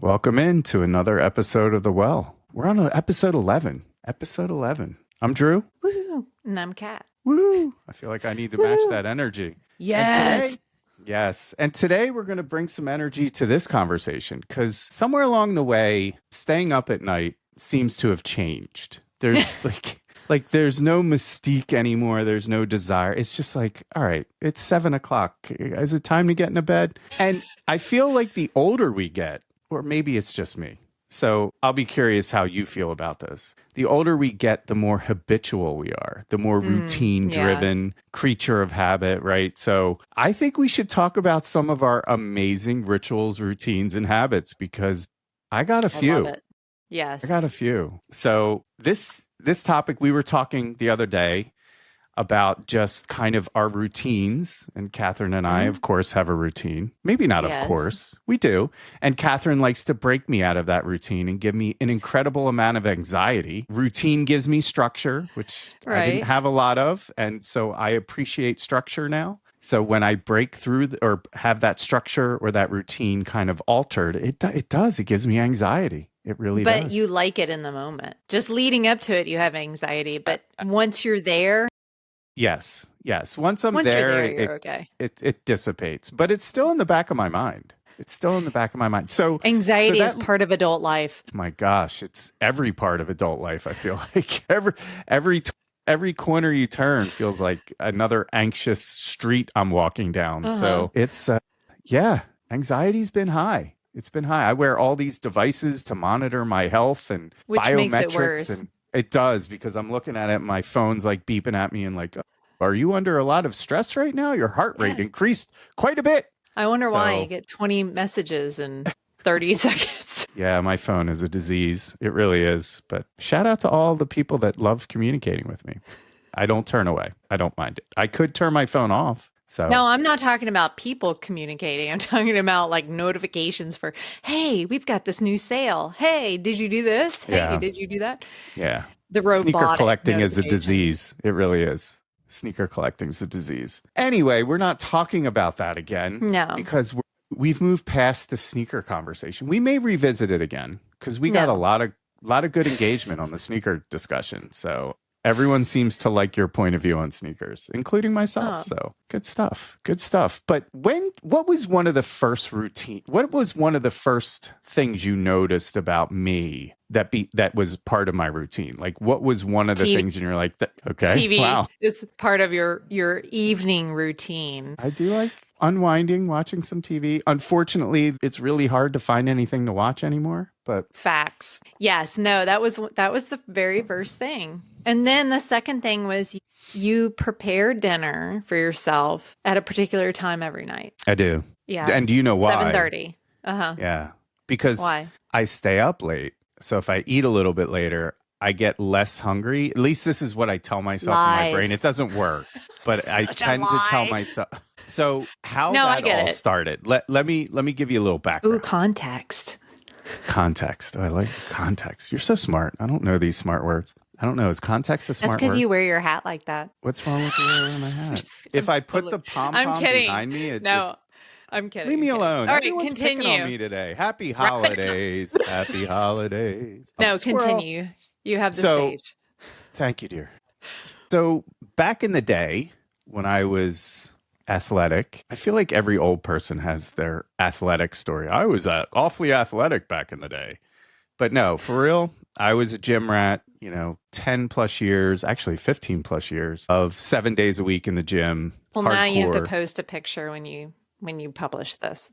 Welcome in to another episode of The Well. We're on episode 11. Episode 11. I'm Drew. Woo! And I'm Kat. Woo! I feel like I need to match that energy. Yes. And today we're going to bring some energy to this conversation because somewhere along the way, staying up at night seems to have changed. There's like there's no mystique anymore. There's no desire. It's just like, all right, it's 7:00. Is it time to get into bed? And I feel like the older we get, or maybe it's just me. So I'll be curious how you feel about this. The older we get, the more habitual we are, the more routine-driven creature of habit, right? So I think we should talk about some of our amazing rituals, routines, and habits because I got a few. I love it. Yes. I got a few. So this topic, we were talking the other day about just kind of our routines. And Kathryn and I, of course, have a routine. Maybe not, of course. We do. And Kathryn likes to break me out of that routine and give me an incredible amount of anxiety. Routine gives me structure, which I didn't have a lot of. And so I appreciate structure now. So when I break through or have that structure or that routine kind of altered, it does. It gives me anxiety. It really does. But you like it in the moment. Just leading up to it, you have anxiety. But once you're there... Yes. Once I'm there, you're okay. It dissipates, but it's still in the back of my mind. So anxiety is part of adult life. My gosh, it's every part of adult life. I feel like every corner you turn feels like another anxious street I'm walking down. So it's anxiety's been high. It's been high. I wear all these devices to monitor my health and which biometrics, makes it worse. And it does because I'm looking at it. My phone's like beeping at me and like, are you under a lot of stress right now? Your heart rate increased quite a bit. I wonder why you get 20 messages in 30 seconds. Yeah, my phone is a disease. It really is. But shout out to all the people that love communicating with me. I don't turn away. I don't mind it. I could turn my phone off. So no, I'm not talking about people communicating. I'm talking about like notifications for, hey, we've got this new sale. Hey, did you do this? Hey, did you do that? Yeah. The robotic sneaker collecting is a disease. It really is. Sneaker collecting is a disease. Anyway, we're not talking about that again. No. Because we've moved past the sneaker conversation. We may revisit it again because we got a lot of good engagement on the sneaker discussion. So everyone seems to like your point of view on sneakers, including myself. So good stuff. But what was one of the first things you noticed about me that was part of my routine? Like what was one of the things and you're like, okay, TV is part of your evening routine. I do like unwinding, watching some TV. Unfortunately, it's really hard to find anything to watch anymore, but facts. Yes, no, that was the very first thing. And then the second thing was you prepare dinner for yourself at a particular time every night. I do. Yeah. And do you know why? 7:30. Yeah. Because why? I stay up late. So if I eat a little bit later, I get less hungry. At least this is what I tell myself in my brain. It doesn't work, but I tend to tell myself. So how that all started? Let me give you a little background. Ooh, context. Context. I like context. You're so smart. I don't know these smart words. I don't know. Is context a smart word? That's because you wear your hat like that. What's wrong with wearing my hat? If I put the pom-pom behind me, I'm kidding. Leave me alone. All right, Everyone's continue. picking on me today. Happy holidays. Happy holidays. No, continue. You have the stage. Thank you, dear. So back in the day when I was athletic, I feel like every old person has their athletic story. I was awfully athletic back in the day. But no, for real, I was a gym rat, 10 plus years, actually 15 plus years of 7 days a week in the gym. Well, now you have to post a picture when you publish this.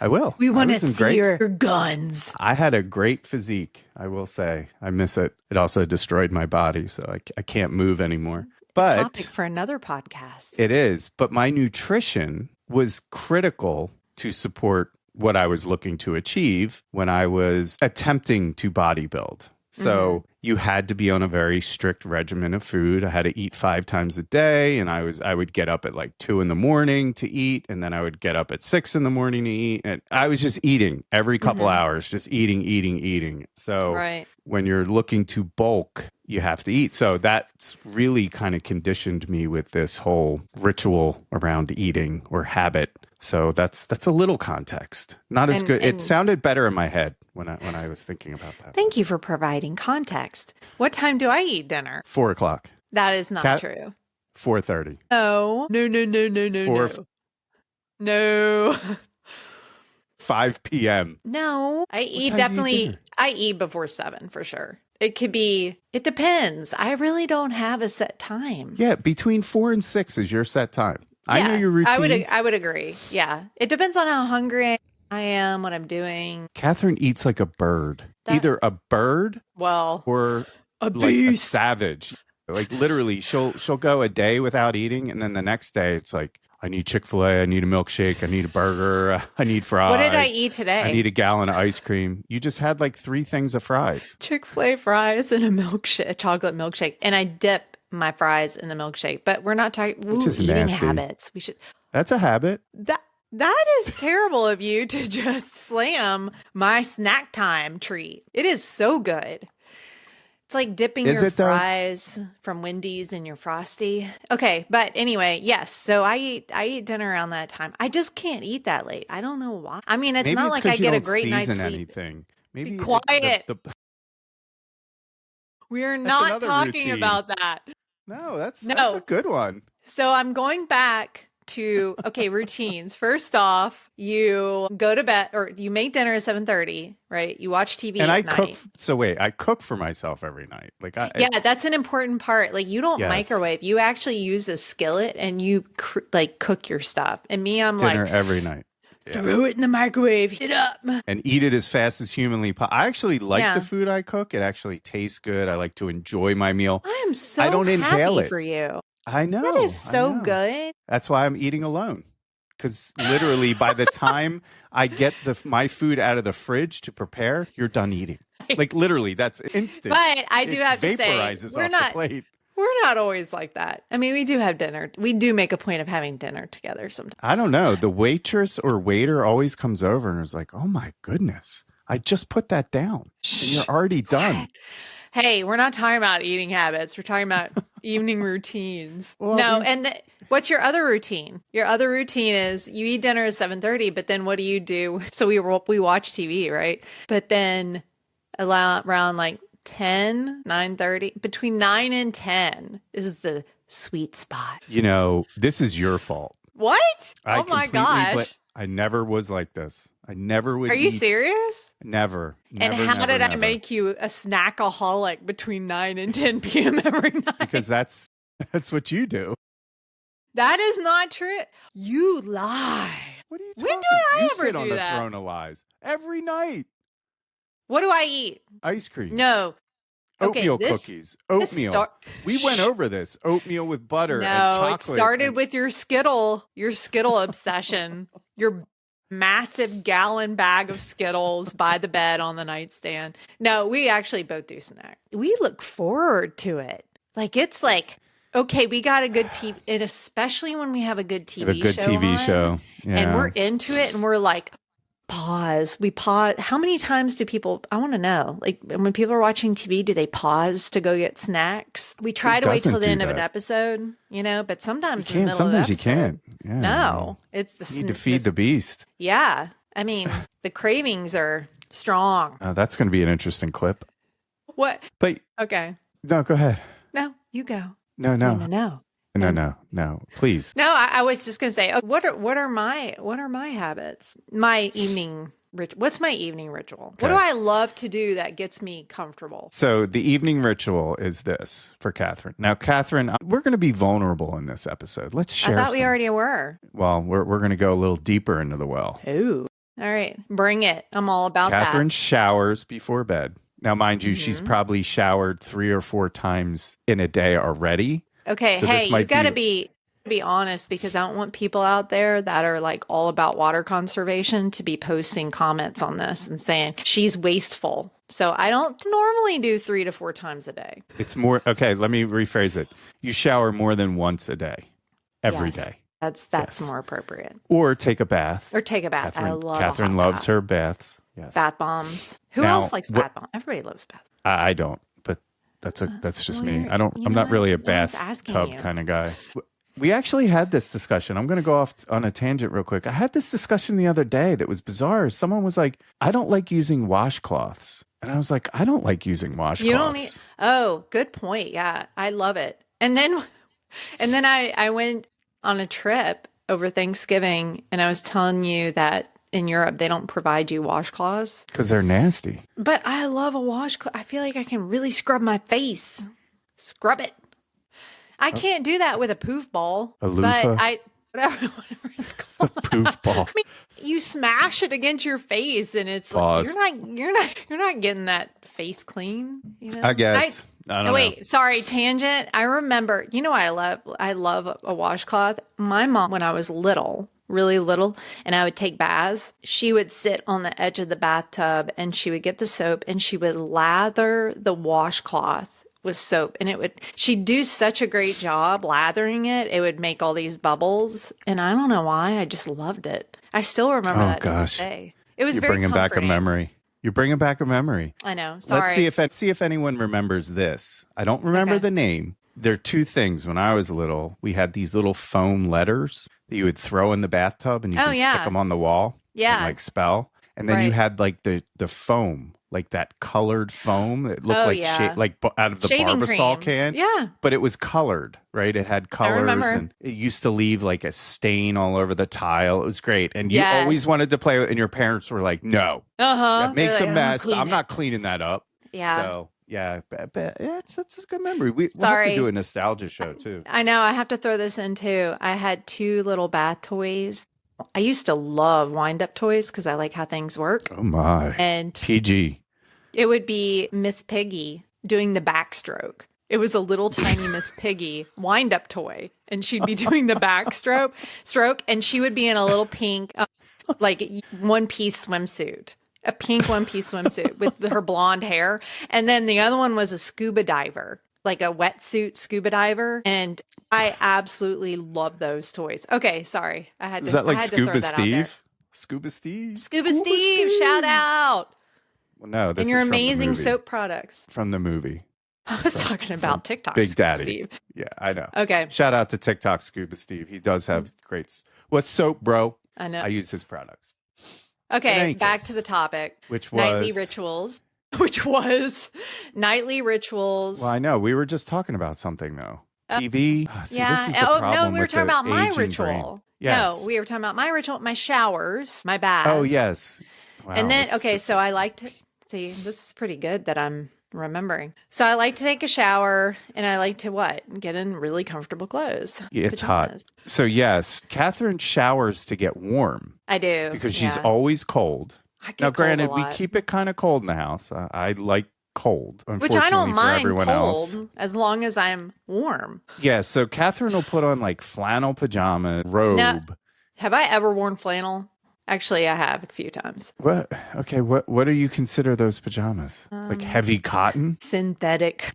I will. We want to see your guns. I had a great physique, I will say. I miss it. It also destroyed my body, so I can't move anymore. But topic for another podcast. It is. But my nutrition was critical to support what I was looking to achieve when I was attempting to bodybuild. So you had to be on a very strict regimen of food. I had to eat 5 times a day, and I would get up at like 2 a.m. to eat, and then I would get up at 6 a.m. to eat. And I was just eating every couple hours, just eating. So when you're looking to bulk, you have to eat. So that's really kind of conditioned me with this whole ritual around eating or habit. So that's a little context. Not as good. It sounded better in my head when I was thinking about that. Thank you for providing context. What time do I eat dinner? 4:00. That is not true. 4:30. No. No. 5 p.m. No. I eat before 7 for sure. It depends. I really don't have a set time. Yeah, between 4 and 6 is your set time. Yeah, I know your routines. I would agree. Yeah. It depends on how hungry I am, what I'm doing. Kathryn eats like a bird. Either a bird or a like beast. A savage. Like literally she'll go a day without eating, and then the next day it's like, I need Chick-fil-A, I need a milkshake, I need a burger, I need fries. What did I eat today? I need a gallon of ice cream. You just had like 3 things of fries. Chick-fil-A fries and a chocolate milkshake. And I dip my fries in the milkshake. But we're not talking eating nasty habits. That's a habit. That is terrible of you to just slam my snack time treat. It is so good. It's like dipping your fries from Wendy's in your Frosty. Okay, but anyway, yes. So I eat dinner around that time. I just can't eat that late. I don't know why. I mean, it's not like I get a great night's sleep. Anything. Maybe be quiet. We are not talking about that. No, that's a good one. So I'm going back to routines. First off, you go to bed or you make dinner at 7:30, right? You watch TV and at night. cook. So wait, I cook for myself every night. Like that's an important part. Like you don't microwave. You actually use a skillet and you cook your stuff. And me, I'm dinner every night. Yeah. Throw it in the microwave, heat it up, and eat it as fast as humanly possible. I actually like the food I cook. It actually tastes good. I like to enjoy my meal. I am so I don't inhale happy it for you. I know. That is so good. That's why I'm eating alone. Because literally by the time I get my food out of the fridge to prepare, you're done eating. Like literally, that's instant. But I do have to say, vaporizes off the plate. We're not always like that. I mean, we do have dinner. We do make a point of having dinner together sometimes. I don't know. The waitress or waiter always comes over and is like, oh my goodness, I just put that down. And you're already done. Hey, we're not talking about eating habits. We're talking about evening routines. Well, what's your other routine? Your other routine is you eat dinner at 7:30, but then what do you do? So we watch TV, right? But then around like 9:30, between 9 and 10 is the sweet spot. This is your fault. What? Oh my gosh. I never was like this. I never would. Are you serious? Never. And how did I make you a snackaholic between 9 and 10 p.m. every night? Because that's what you do. That is not true. You lie. What are you talking? When do I you ever sit do on the that? throne of lies every night. What do I eat? Ice cream. No. Oatmeal cookies. Oatmeal. We went over this. Oatmeal with butter and chocolate. It started with your Skittle obsession. Your massive gallon bag of Skittles by the bed on the nightstand. No, we actually both do snack. We look forward to it. Like it's like, okay, we got a good TV, and especially when we have a good TV show. Yeah. And we're into it, and we're like, pause. We pause. How many times do people, I want to know, like when people are watching TV, do they pause to go get snacks? We try to wait till the end of an episode, but sometimes in the middle of the episode, you can't. Yeah, no, it's you need to feed the beast. Yeah. I mean, the cravings are strong. That's going to be an interesting clip. What? But okay. No, go ahead. No, you go. No. No, please. No, I was just gonna say, what are my habits? My evening ritual. What's my evening ritual? Okay. What do I love to do that gets me comfortable? So the evening ritual is this for Kathryn. Now, Kathryn, we're going to be vulnerable in this episode. Let's share. I thought we already were. Well, we're going to go a little deeper into the well. Ooh. All right, bring it. I'm all about that. Kathryn showers before bed. Now, mind you, she's probably showered 3 or 4 times in a day already. Okay, so hey, you got to be honest, because I don't want people out there that are like all about water conservation to be posting comments on this and saying she's wasteful. So I don't normally do 3 to 4 times a day. It's more, okay, let me rephrase it. You shower more than once a day, every day. That's more appropriate. Or take a bath. Kathryn loves her baths. Yes. Bath bombs. Who else likes bath bombs? Everybody loves bath bombs. I don't, but that's just me. I'm not really a bathtub kind of guy. We actually had this discussion. I'm going to go off on a tangent real quick. I had this discussion the other day that was bizarre. Someone was like, I don't like using washcloths. And I was like, I don't like using washcloths. You don't need, oh, good point. Yeah, I love it. And then I went on a trip over Thanksgiving, and I was telling you that in Europe, they don't provide you washcloths. Because they're nasty. But I love a washcloth. I feel like I can really scrub my face. Scrub it. I can't do that with a poof ball. A loofah? But whatever it's called. A poof ball. I mean, you smash it against your face, and it's Pause. like you're not getting that face clean. You know? I guess. I don't know. Sorry, tangent. I remember. You know what I love? I love a washcloth. My mom, when I was little, really little, and I would take baths, she would sit on the edge of the bathtub, and she would get the soap, and she would lather the washcloth with soap, and she'd do such a great job lathering it. It would make all these bubbles, and I don't know why. I just loved it. I still remember that to this day. It was very comforting. You're bringing back a memory. You're bringing back a memory. I know. Sorry. Let's see if anyone remembers this. I don't remember the name. There are two things. When I was little, we had these little foam letters that you would throw in the bathtub, and you could stick them on the wall. Yeah. And like spell. And then you had like the foam, like that colored foam that looked like out of the shaving Barbasol cream. can. Yeah. But it was colored, right? It had colors, and it used to leave like a stain all over the tile. It was great. And you always wanted to play with it, and your parents were like, no. That makes a mess. I'm not cleaning that up. Yeah. So, yeah, it's a good memory. We'll have to do a nostalgia show, too. I know. I have to throw this in, too. I had 2 little bath toys. I used to love wind-up toys because I like how things work. Oh, my. And PG. It would be Miss Piggy doing the backstroke. It was a little tiny Miss Piggy wind-up toy, and she'd be doing the backstroke, and she would be in a little pink, like one-piece swimsuit, a pink one-piece swimsuit with her blonde hair, and then the other one was a scuba diver, like a wetsuit scuba diver, and I absolutely love those toys. Okay, sorry, Is that like Scuba Steve? Scuba Steve? Scuba Steve, shout out! Well, no, this and your is from amazing the movie. soap products From the movie. I was talking about TikTok. Big Scuba Daddy. Steve. Yeah, I know. Okay. Shout out to TikTok Scuba Steve. He does have great. What's soap, bro? I know. I use his products. Okay, back to the topic. Which was nightly rituals. Which was nightly rituals. Well, I know. We were just talking about something though. TV. This is the problem we were talking about my ritual. Yes. No, we were talking about my ritual, my showers, my baths. Oh, yes. Wow, and then, so I like to see, this is pretty good that I'm remembering. So I like to take a shower, and I like to get in really comfortable clothes. It's hot. So yes, Kathryn showers to get warm. I do. Because she's always cold. Now, granted, we keep it kind of cold in the house. I like cold, which I don't mind cold as long as I'm warm. Yeah, so Kathryn will put on like flannel pajamas, robe. Now, have I ever worn flannel? Actually, I have a few times. What? Okay, what do you consider those pajamas? Like heavy cotton? Synthetic.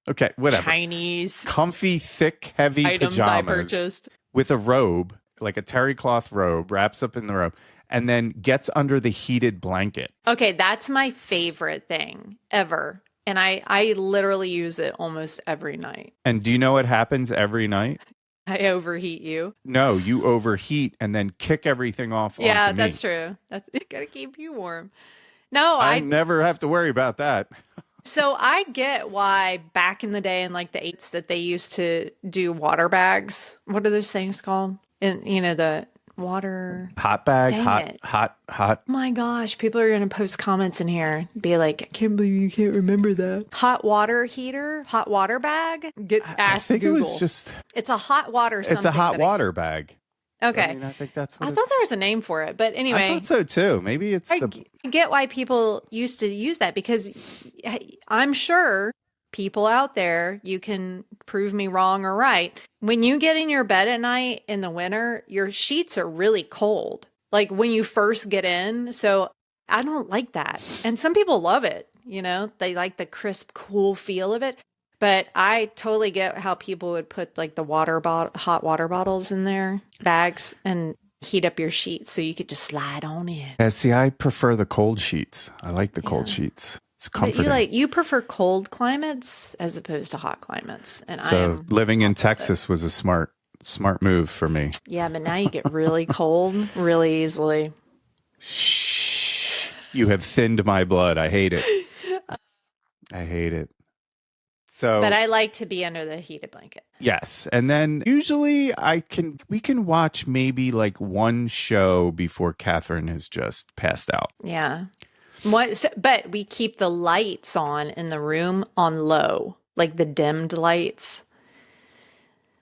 Okay, whatever. Chinese. Comfy, thick, heavy items pajamas I purchased. With a robe, like a terry cloth robe, wraps up in the robe, and then gets under the heated blanket. Okay, that's my favorite thing ever. And I literally use it almost every night. And do you know what happens every night? I overheat you. No, you overheat and then kick everything off. Yeah, onto that's me. true. That's gotta keep you warm. No, I never have to worry about that. So I get why back in the day in like the 80s that they used to do water bags. What are those things called? And the water hot bag, Dang hot. Oh my gosh, people are going to post comments in here, be like, I can't believe you can't remember that. Hot water heater, hot water bag. I think Google. It was just. It's a hot water. It's a hot water bag. Okay, I think that's what I thought there was a name for it, but anyway, I thought so too. Maybe it's I get why people used to use that because I'm sure people out there, you can prove me wrong or right. When you get in your bed at night in the winter, your sheets are really cold. Like when you first get in. So I don't like that. And some people love it. They like the crisp, cool feel of it. But I totally get how people would put like the hot water bottles in their bags and heat up your sheets so you could just slide on in. Yeah, see, I prefer the cold sheets. I like the cold sheets. It's But comforting. you prefer cold climates as opposed to hot climates. And I So am living in opposite. Texas was a smart move for me. Yeah, but now you get really cold really easily. Shh. You have thinned my blood. I hate it. I hate it. So, But I like to be under the heated blanket. yes. And then usually we can watch maybe like one show before Kathryn has just passed out. Yeah. But we keep the lights on in the room on low, like the dimmed lights.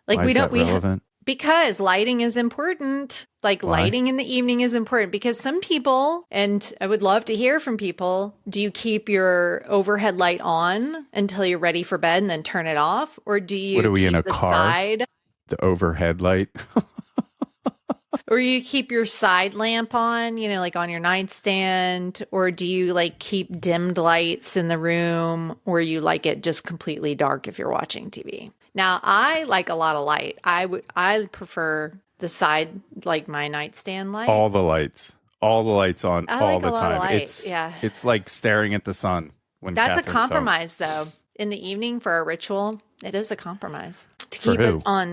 Like Why is that relevant? Because lighting is important. Like Why? lighting in the evening is important because some people, and I would love to hear from people, do you keep your overhead light on until you're ready for bed and then turn it off? Or do you What are we keep in a the car? side? The overhead light. Or you keep your side lamp on, like on your nightstand? Or do you like keep dimmed lights in the room? Or you like it just completely dark if you're watching TV? Now, I like a lot of light. I prefer the side, like my nightstand light. All the lights. All the lights on I all like the a lot time. of light. Yeah. It's like staring at the sun when That's a Kathryn's home. compromise, though. In the evening for a ritual, it is a compromise to For keep who? it on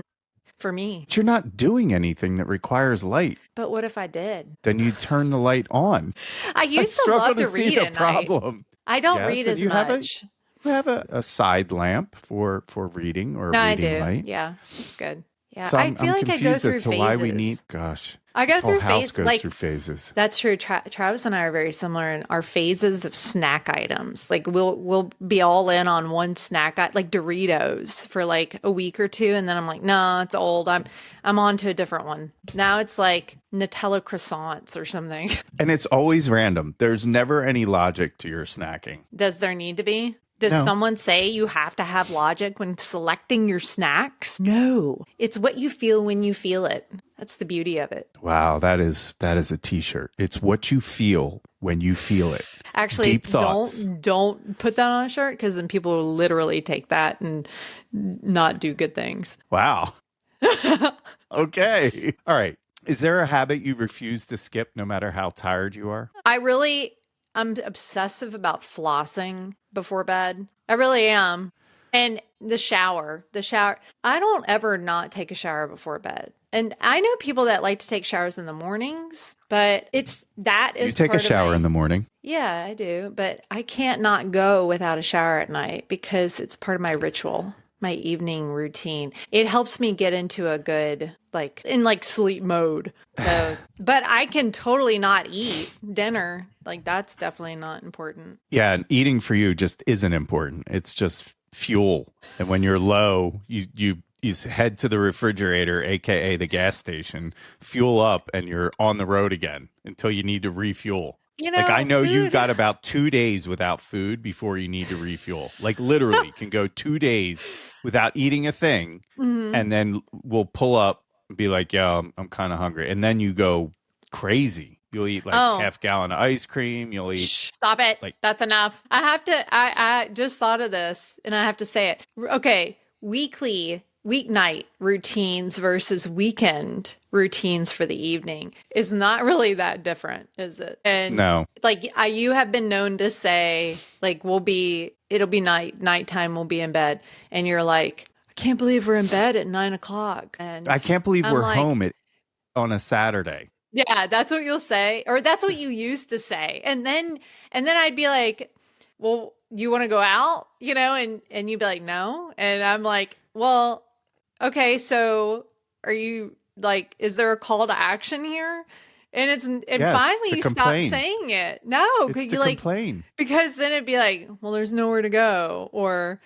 for me. But you're not doing anything that requires light. But what if I did? Then you turn the light on. I used to love to read a at problem. night. I don't Yes, read and as you much. You have a side lamp for reading or No, I reading do. light. Yeah, it's good. Yeah, So I feel I'm like I go confused through as to phases. why we need. Gosh, I go this whole through house phases. goes through phases. That's true. Travis and I are very similar in our phases of snack items. Like we'll be all in on one snack, like Doritos, for like a week or two, and then I'm like, no, it's old. I'm on to a different one. Now it's like Nutella croissants or something. And it's always random. There's never any logic to your snacking. Does there need to be? Does No. someone say you have to have logic when selecting your snacks? No. It's what you feel when you feel it. That's the beauty of it. Wow, that is a t-shirt. It's what you feel when you feel it. Actually, Deep thoughts. don't put that on a shirt because then people will literally take that and not do good things. Wow. Okay. All right. Is there a habit you refuse to skip no matter how tired you are? I'm obsessive about flossing before bed. I really am. And the shower. I don't ever not take a shower before bed. And I know people that like to take showers in the mornings, but You take a shower in the morning. Yeah, I do. But I can't not go without a shower at night because it's part of my ritual, my evening routine. It helps me get into a good, sleep mode. So, but I can totally not eat dinner. Like that's definitely not important. Yeah, and eating for you just isn't important. It's just fuel. And when you're low, you head to the refrigerator, aka the gas station, fuel up, and you're on the road again until you need to refuel. I know you've got about 2 days without food before you need to refuel. Like literally can go 2 days without eating a thing. Mhm. And then we'll pull up and be like, yeah, I'm kind of hungry. And then you go crazy. You'll eat half gallon of ice cream. You'll eat. Stop it. That's enough. I just thought of this and I have to say it. Okay. Weeknight routines versus weekend routines for the evening is not really that different, is it? And No. You have been known to say, it'll be nighttime, we'll be in bed. And you're like, I can't believe we're in bed at 9:00. And I can't believe I'm we're like, home on a Saturday. Yeah, that's what you'll say, or that's what you used to say. And then I'd be like, well, you want to go out, and you'd be like, no. And I'm like, well, okay, so are you is there a call to action here? And finally you stop saying it. No, it's to complain. Because then it'd be like, well, there's nowhere to go, or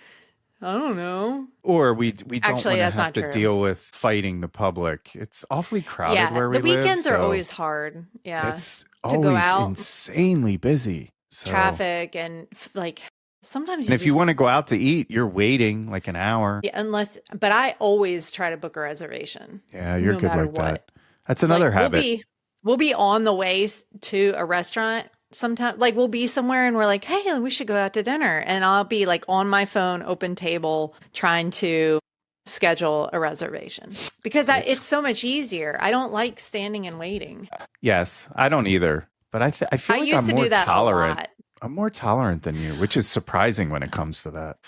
I don't know. Or we don't want to have to true. deal with fighting the public. It's awfully crowded where we live. The weekends are always hard. Yeah. It's to go out. always insanely busy. So. Traffic and sometimes if you want to go out to eat, you're waiting like an hour. Yeah, but I always try to book a reservation. Yeah, you're good like that. That's another habit. We'll be on the way to a restaurant sometime. We'll be somewhere and we're like, hey, we should go out to dinner. And I'll be on my phone, open table, trying to schedule a reservation because it's so much easier. I don't like standing and waiting. Yes, I don't either. But I feel like used I'm to more do that tolerant. a lot. I'm more tolerant than you, which is surprising when it comes to that.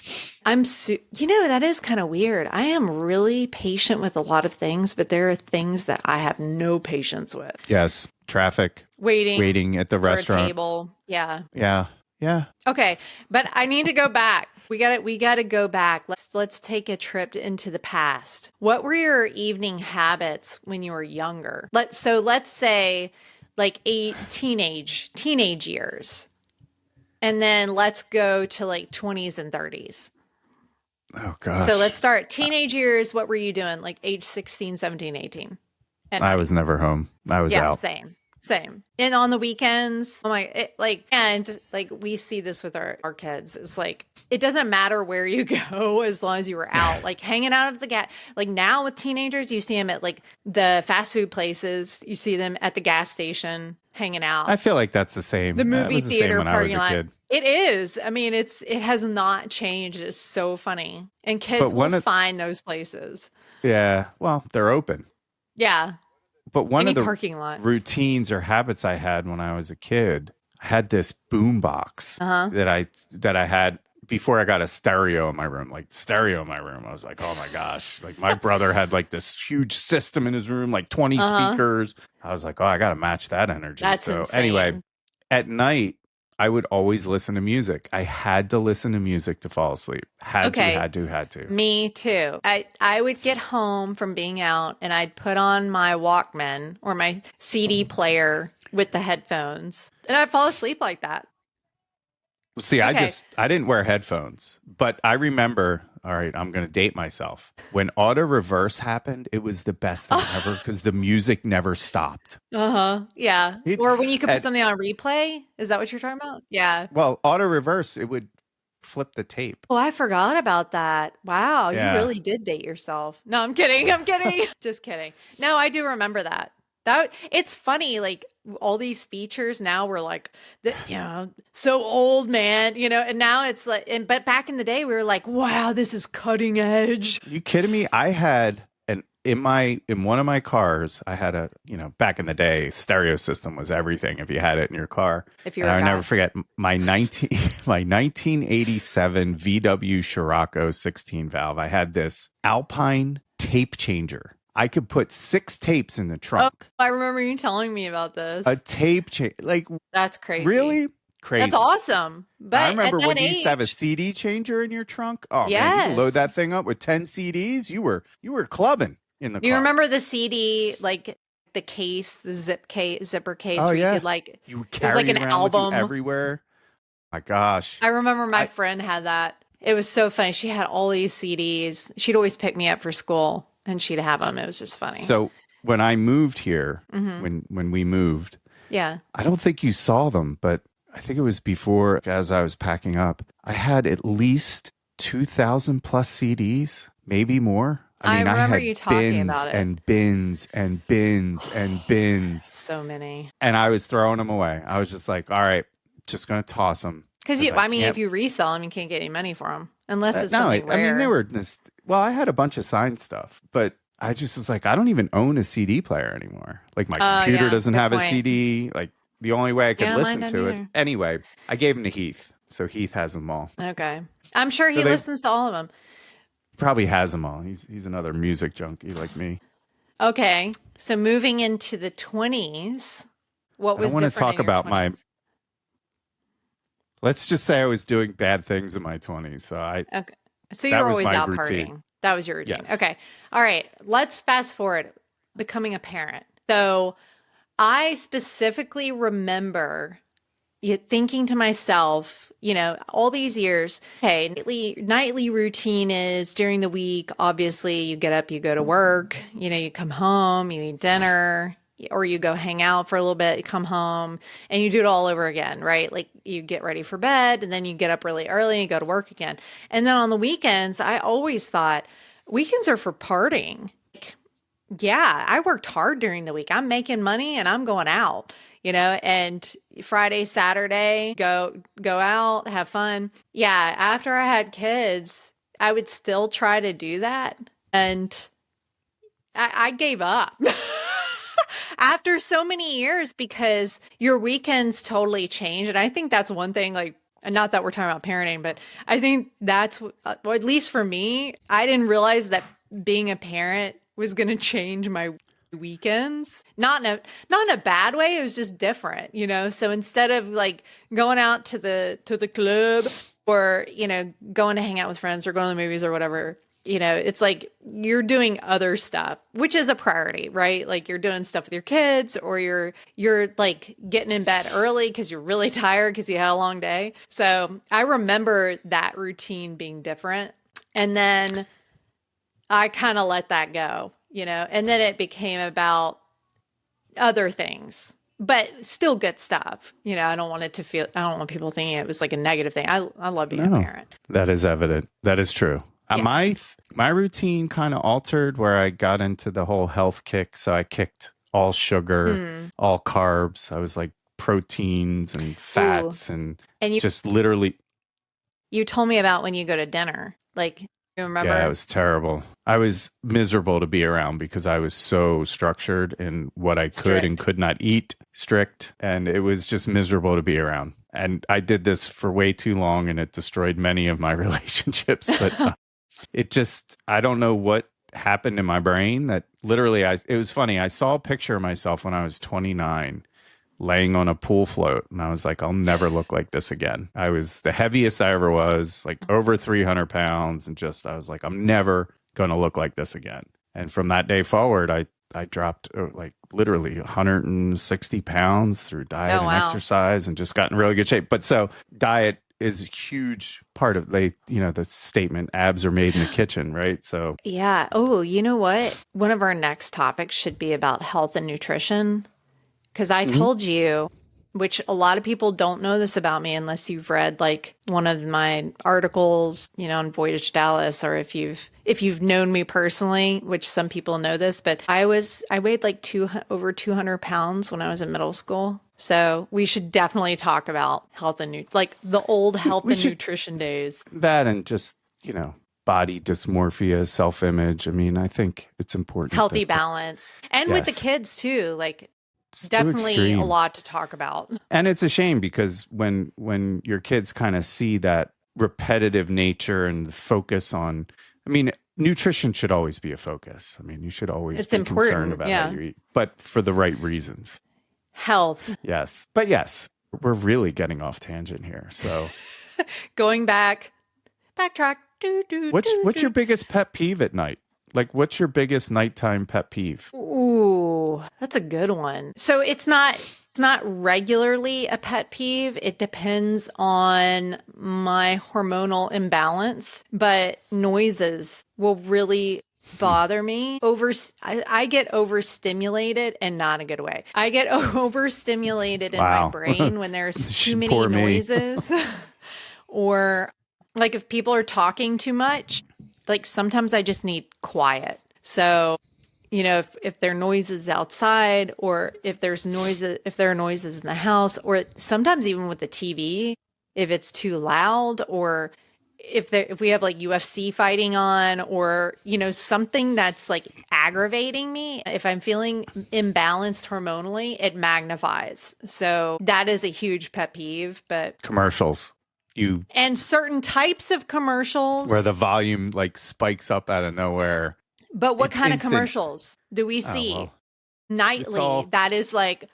That is kind of weird. I am really patient with a lot of things, but there are things that I have no patience with. Yes. Traffic. Waiting at the for restaurant. a table. Yeah. Yeah. Yeah. Okay, but I need to go back. We got to go back. Let's take a trip into the past. What were your evening habits when you were younger? Let's say like teenage years. And then let's go to like 20s and 30s. Oh gosh. So let's start teenage years. What were you doing? Like age 16, 17, 18? I was never home. I was out. Same. And on the weekends, we see this with our kids. It's like, it doesn't matter where you go as long as you were out, like hanging out at the gas. Like now with teenagers, you see them at like the fast food places. You see them at the gas station hanging out. I feel like that's the same. The movie theater parking lot. Kid. It is. I mean, it has not changed. It's so funny. And kids will find those places. Yeah. Well, they're open. Yeah. But one of the parking lot routines or habits I had when I was a kid, I had this boom box that I had before I got a stereo in my room. Like stereo in my room, I was like, oh my gosh! Like my brother had like this huge system in his room, like 20 speakers. I was like, oh, I got to match that energy. That's insane. Anyway, at night I would always listen to music. I had to listen to music to fall asleep. Had to. Me too. I would get home from being out and I'd put on my Walkman or my CD player with the headphones and I'd fall asleep like that. See, I didn't wear headphones, but I remember, all right, I'm going to date myself. When auto reverse happened, it was the best thing ever because the music never stopped. Yeah. Or when you could put something on replay. Is that what you're talking about? Yeah. Well, auto reverse, it would flip the tape. Oh, I forgot about that. Wow. Yeah. You really did date yourself. No, I'm kidding. Just kidding. No, I do remember that. It's funny, like all these features now we're like, so old, man, and now it's like, but back in the day we were like, wow, this is cutting edge. You kidding me? I had in one of my cars, I had back in the day, stereo system was everything if you had it in your car. I'll never forget my 1987 VW Scirocco 16 valve. I had this Alpine tape changer. I could put 6 tapes in the trunk. Oh, I remember you telling me about this. A tape change, like that's crazy. Really crazy. That's awesome. But I remember when you used to have a CD changer in your trunk. Oh man, you could load that thing up with 10 CDs. You were clubbing in the car. You remember the CD, like the case, the zipper case? Oh, where yeah. You could like you it was like an album everywhere. My gosh. I remember my friend had that. It was so funny. She had all these CDs. She'd always pick me up for school. And she'd have them. It was just funny. So when I moved here, when we moved, I don't think you saw them, but I think it was before, as I was packing up, I had at least 2,000 plus CDs, maybe more. I mean, remember I had you talking about it. And bins and bins and bins. So many. And I was throwing them away. I was just like, all right, just going to toss them. Because if you resell them, you can't get any money for them unless it's something rare. I mean, they were just. Well, I had a bunch of signed stuff, but I just was like, I don't even own a CD player anymore. Like my computer doesn't have a CD. Like the only way I could listen to it. Anyway, I gave them to Heath. So Heath has them all. Okay. I'm sure he listens to all of them. Probably has them all. He's another music junkie like me. Okay. So moving into the 20s, what was different in your 20s? I want to talk about my... Let's just say I was doing bad things in my 20s. So Okay. So you were always out partying. That was your routine. Yes. Okay. All right. Let's fast forward. Becoming a parent. So I specifically remember thinking to myself, all these years, hey, nightly routine is during the week. Obviously, you get up, you go to work, you come home, you eat dinner, or you go hang out for a little bit, you come home, and you do it all over again, right? Like you get ready for bed, and then you get up really early and go to work again. And then on the weekends, I always thought weekends are for partying. Yeah, I worked hard during the week. I'm making money and I'm going out, and Friday, Saturday, go out, have fun. Yeah, after I had kids, I would still try to do that. And I gave up. after so many years, because your weekends totally change. And I think that's one thing, like, and not that we're talking about parenting, but I think that's, well, at least for me, I didn't realize that being a parent was going to change my weekends. Not in a bad way. It was just different, you know? So instead of like going out to the club or, you know, going to hang out with friends or going to the movies or whatever, you know, it's like you're doing other stuff, which is a priority, right? Like you're doing stuff with your kids, or you're like getting in bed early because you're really tired because you had a long day. So I remember that routine being different. And then I kind of let that go, you know, and then it became about other things, but still good stuff. You know, I don't want people thinking it was like a negative thing. I love being a parent. That is evident. That is true. Yeah. My routine kind of altered where I got into the whole health kick. So I kicked all sugar, all carbs. I was like proteins and fats and you just literally. You told me about when you go to dinner. Like, you remember? Yeah, it was terrible. I was miserable to be around because I was so structured in what I could and could not eat, strict. And it was just miserable to be around. And I did this for way too long, and it destroyed many of my relationships. But I don't know what happened in my brain that literally it was funny. I saw a picture of myself when I was 29 laying on a pool float, and I was like, I'll never look like this again. I was the heaviest I ever was, like over 300 pounds. And I was like, I'm never going to look like this again. And from that day forward, I dropped like literally 160 pounds through diet and exercise, and just got in really good shape. But so diet is a huge part of the statement, abs are made in the kitchen, right? So yeah. Oh, you know what? One of our next topics should be about health and nutrition. Because I told you, which a lot of people don't know this about me unless you've read like one of my articles, you know, on Voyage to Dallas, or if you've known me personally, which some people know this, but I weighed like over 200 pounds when I was in middle school. So we should definitely talk about health and like the old health and nutrition days. That, and just, you know, body dysmorphia, self-image. I mean, I think it's important. Healthy balance. And with the kids too, like definitely a lot to talk about. And it's a shame because when your kids kind of see that repetitive nature and the focus on, I mean, nutrition should always be a focus. I mean, you should always be concerned about how you eat, but for the right reasons. Health. Yes. But yes, we're really getting off tangent here. So going backtrack. What's your biggest pet peeve at night? Like, what's your biggest nighttime pet peeve? Ooh, that's a good one. So it's not regularly a pet peeve. It depends on my hormonal imbalance, but noises will really bother me. I get overstimulated, and not in a good way. I get overstimulated in my brain when there's too many noises. Or like if people are talking too much, like sometimes I just need quiet. So, you know, if there are noises outside, or if there are noises in the house, or sometimes even with the TV, if it's too loud, or if we have like UFC fighting on, or, you know, something that's like aggravating me, if I'm feeling imbalanced hormonally, it magnifies. So that is a huge pet peeve. But commercials. And certain types of commercials where the volume like spikes up out of nowhere. But what kind of commercials do we see nightly? That is like,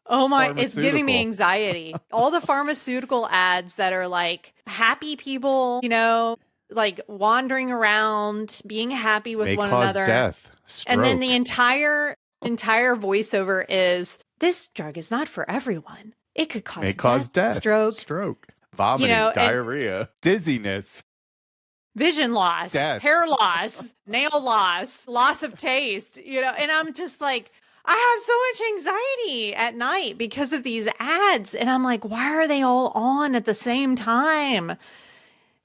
oh my, it's giving me anxiety. All the pharmaceutical ads that are like happy people, you know, like wandering around, being happy with one another. Death, stroke. And then the entire voiceover is, this drug is not for everyone. It could cause death, stroke. Vomiting, you know, diarrhea, dizziness, vision loss, death, hair loss, nail loss of taste, you know, and I'm just like, I have so much anxiety at night because of these ads. And I'm like, why are they all on at the same time?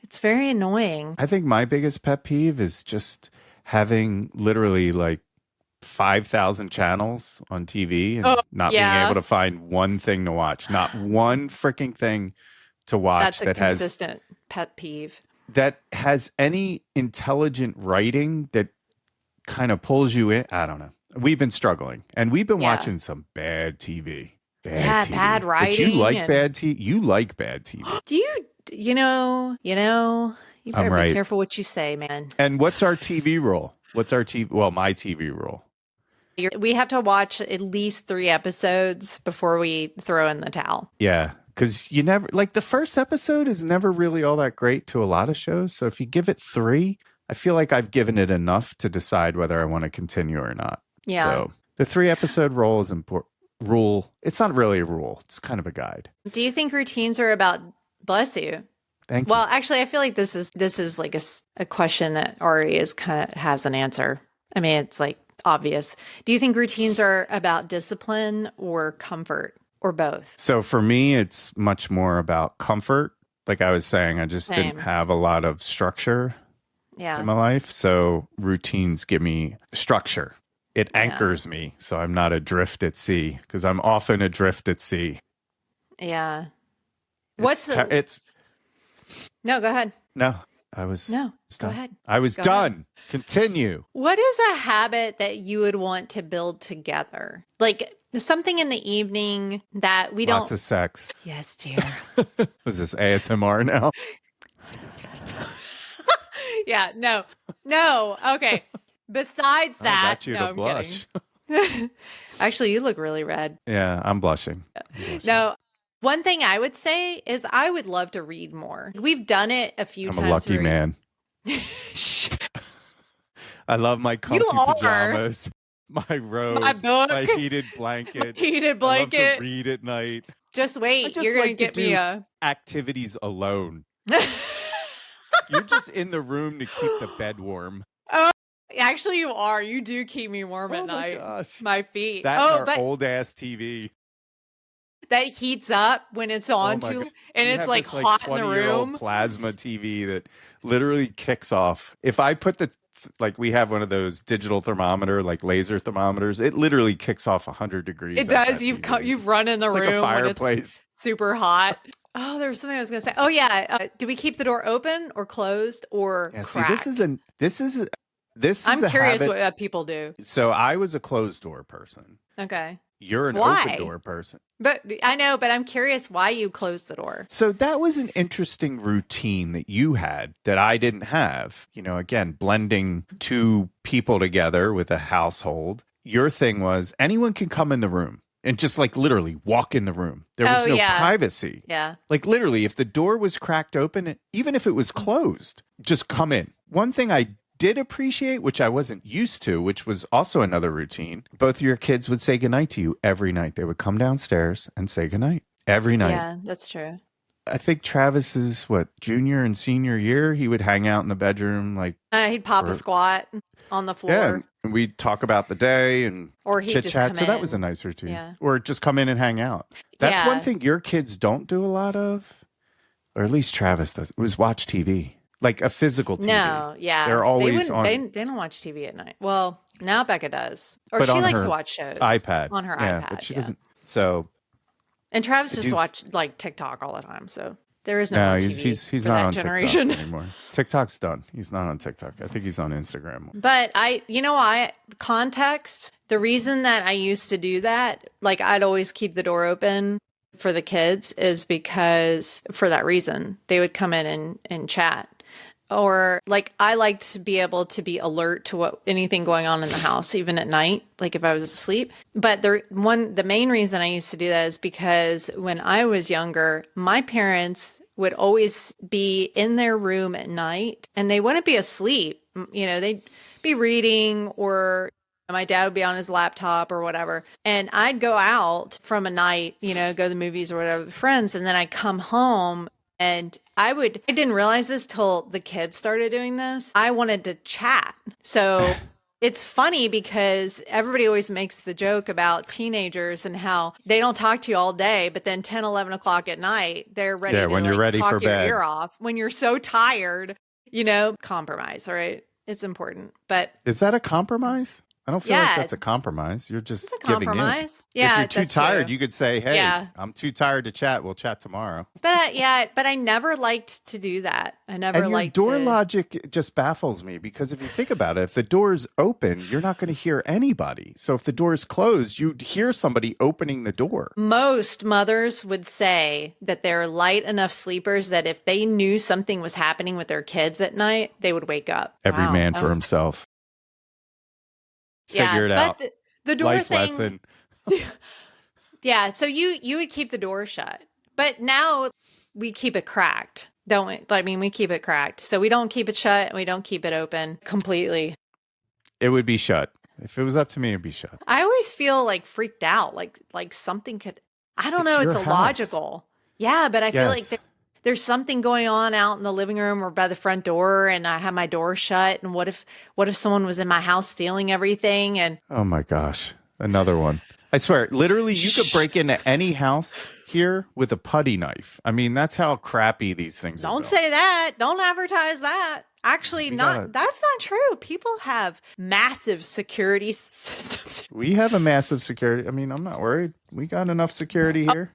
It's very annoying. I think my biggest pet peeve is just having literally like 5,000 channels on TV and not being able to find one thing to watch, not one freaking thing to watch. That's a consistent pet peeve. That has any intelligent writing that kind of pulls you in. I don't know. We've been struggling, and we've been Yeah. watching some bad TV. Yeah, TV. bad But you writing like and- bad TV? You like bad TV. Do you know, you better I'm be right. careful what you say, man. And what's our TV rule? What's our TV? Well, my TV rule. We have to watch at least 3 episodes before we throw in the towel. Yeah, because you never like the first episode is never really all that great to a lot of shows. So if you give it 3, I feel like I've given it enough to decide whether I want to continue or not. Yeah. So the 3-episode rule is important. Rule. It's not really a rule. It's kind of a guide. Do you think routines are about, bless you? Thank you. Well, actually, I feel like this is like a question that already is kind of has an answer. I mean, it's like obvious. Do you think routines are about discipline or comfort or both? So for me, it's much more about comfort. Like I was saying, I just Same. didn't have a lot of structure Yeah. in my life. So routines give me structure. It anchors me. So I'm not adrift at sea, because I'm often adrift at sea. Yeah. It's No, go ahead. no, I was No, was go done. ahead. I was Go done. ahead. Continue. What is a habit that you would want to build together? Like something in the evening that we Lots don't. of sex. Yes, dear. Was this ASMR now? Yeah, no. Okay. Besides I that, got you no, to I'm blush. kidding. Actually, you look really red. Yeah, I'm blushing. No, one thing I would say is I would love to read more. We've done it a few I'm times. a lucky where- man. I love my comfy are. pajamas, my robe, My book. my heated blanket. Heated I love blanket. to read at night. Just wait. just You're going like to to get me do- a. Activities alone. You're just in the room to keep the bed warm. Actually, you are. You do keep me warm at Oh my night. gosh. My feet. That's Oh, our but old ass TV. that heats up when it's on my too, gosh. and We it's have like this, hot in the 20-year-old room. plasma TV that literally kicks off. If I put we have one of those digital thermometer, like laser thermometers, it literally kicks off 100 degrees. It at does. that You've TV. you've run in the It's room like a when it's fireplace. super hot. Oh, there was something I was going to say. Oh yeah, do we keep the door open or closed or Yeah, see, cracked? this is I'm a curious habit. what people do. So I was a closed door person. Okay, You're an Why? open door person. but I know, but I'm curious why you closed the door. So that was an interesting routine that you had that I didn't have. You know, again, blending 2 people together with a household. Your thing was anyone can come in the room and just like literally walk in the room. There was Oh, no yeah. privacy. Yeah, Like literally, if the door was cracked open, even if it was closed, just come in. One thing I did appreciate, which I wasn't used to, which was also another routine, both of your kids would say goodnight to you every night. They would come downstairs and say goodnight every night. yeah, that's true. I think Travis's junior and senior year, he would hang out in the bedroom, like He'd pop Or- a squat on the floor, yeah, and we'd talk about the day and or he'd chit just chat. come So that was a in. nice routine. Yeah. Or just come in and hang out. That's Yeah. one thing your kids don't do a lot of, or at least Travis does. It was watch TV, like a physical TV. No, yeah, They're always wouldn't- on- They don't watch TV at night. Well, now Becca does, or But she on likes her to watch shows iPad on her yeah, iPad. but she yeah. doesn't. So And Travis Did just you- watch like TikTok all the time, so there is no, no, more he's TV he's for not that on generation. TikTok anymore. TikTok's done. He's not on TikTok. I think he's on Instagram. But context, the reason that I used to do that, like I'd always keep the door open for the kids, is because for that reason, they would come in and chat. Or like I like to be able to be alert to anything going on in the house, even at night, like if I was asleep. But the main reason I used to do that is because when I was younger, my parents would always be in their room at night and they wouldn't be asleep. You know, they'd be reading, or my dad would be on his laptop or whatever. And I'd go out from a night, you know, go to the movies or whatever with friends. And then I'd come home and I didn't realize this till the kids started doing this. I wanted to chat. So it's funny because everybody always makes the joke about teenagers and how they don't talk to you all day, but then 10, 11 o'clock at night, they're ready to when you're like, ready talk for your bed. ear off. When you're so tired, you know, compromise, all right? It's important. But Is that a compromise? I don't feel like that's a compromise. You're just It's a giving in. compromise. Yeah, if you're too tired, true. you could say, "Hey, Yeah. I'm too tired to chat. We'll chat tomorrow." But I never liked to do that. I never And your liked door to. logic just baffles me because if you think about it, if the door's open, you're not going to hear anybody. So if the door's closed, you'd hear somebody opening the door. Most mothers would say that they're light enough sleepers that if they knew something was happening with their kids at night, they would wake up. Every Wow, man that for was- himself. Yeah, Figure it but out. the door Life thing. lesson. Yeah, so you would keep the door shut. But now we keep it cracked, don't we? I mean, we keep it cracked. So we don't keep it shut and we don't keep it open completely. It would be shut. If it was up to me, it'd be shut. I always feel like freaked out, like something could, I don't It's know, it's your illogical. Yeah, but I feel like Yes. there's something going on out in the living room or by the front door and I have my door shut. And what if someone was in my house stealing everything? And Oh my gosh. Another one. I swear, literally, you could break into any house here with a putty knife. I mean, that's how crappy these things are. don't say that. Don't advertise that. Actually, that's not true. People have massive security systems. We have a massive security. I mean, I'm not worried. We got enough security here.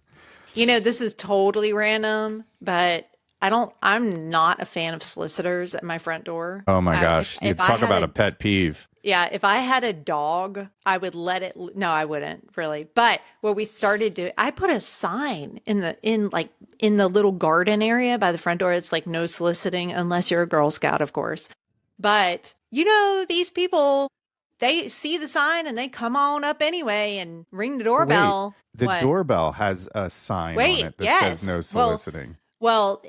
You know, this is totally random, but I'm not a fan of solicitors at my front door. Oh my gosh. You if I talk had about a pet peeve. Yeah, if I had a dog, I would let it. No, I wouldn't really. But what we started doing, I put a sign in the little garden area by the front door. It's like no soliciting unless you're a Girl Scout, of course. But you know, these people, they see the sign and they come on up anyway and ring the doorbell. Wait, the doorbell has a sign on it that says no soliciting. Well,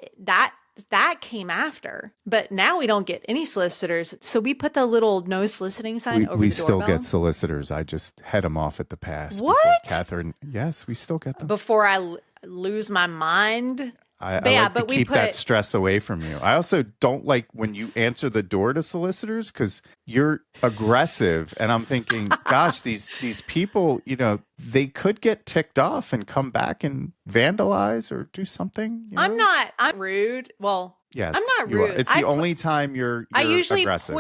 that came after, but now we don't get any solicitors. So we put the little no soliciting sign over we the doorbell. still get solicitors. I just head them off at the pass. What? Kathryn, yes, we still get them. Before I lose my mind. I like to keep that stress away from you. I also don't like when you answer the door to solicitors because you're aggressive. And I'm thinking, gosh, these people, you know, they could get ticked off and come back and vandalize or do something. You know? I'm rude. Well, yes, I'm not you are. rude. It's the only time you're I usually aggressive.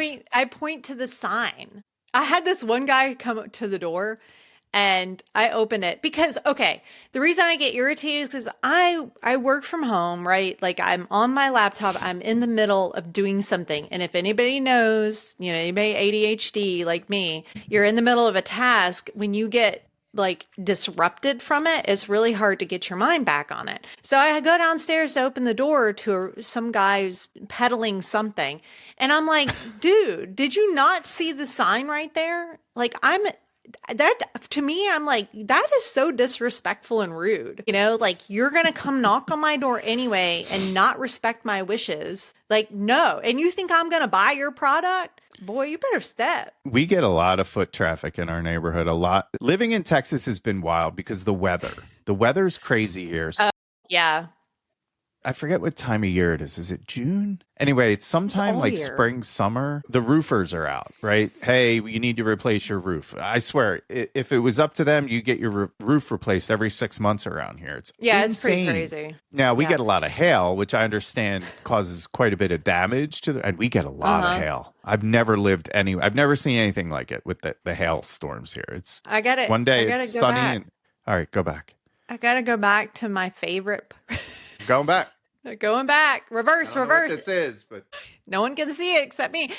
point to the sign. I had this one guy come up to the door and I open it because, okay, the reason I get irritated is because I work from home, right? Like I'm on my laptop, I'm in the middle of doing something. And if anybody knows, you know, anybody ADHD like me, you're in the middle of a task. When you get like disrupted from it, it's really hard to get your mind back on it. So I go downstairs to open the door to some guy who's peddling something. And I'm like, dude, did you not see the sign right there? Like that to me, I'm like, that is so disrespectful and rude. You know, like you're going to come knock on my door anyway and not respect my wishes. Like, no. And you think I'm going to buy your product? Boy, you better step. We get a lot of foot traffic in our neighborhood. A lot. Living in Texas has been wild because the weather's crazy here. Yeah. I forget what time of year it is. Is it June? Anyway, it's sometime like spring, summer. The roofers are out, right? Hey, you need to replace your roof. I swear, if it was up to them, you get your roof replaced every 6 months around here. It's insane. It's pretty crazy. Now, we get a lot of hail, which I understand causes quite a bit of damage and we get a lot of hail. I've never seen anything like it with the hail storms here. I got it. One day it's sunny and all right, go back. I got to go back to my favorite. Going back. Going back. Reverse. I don't know what this is, but no one can see it except me.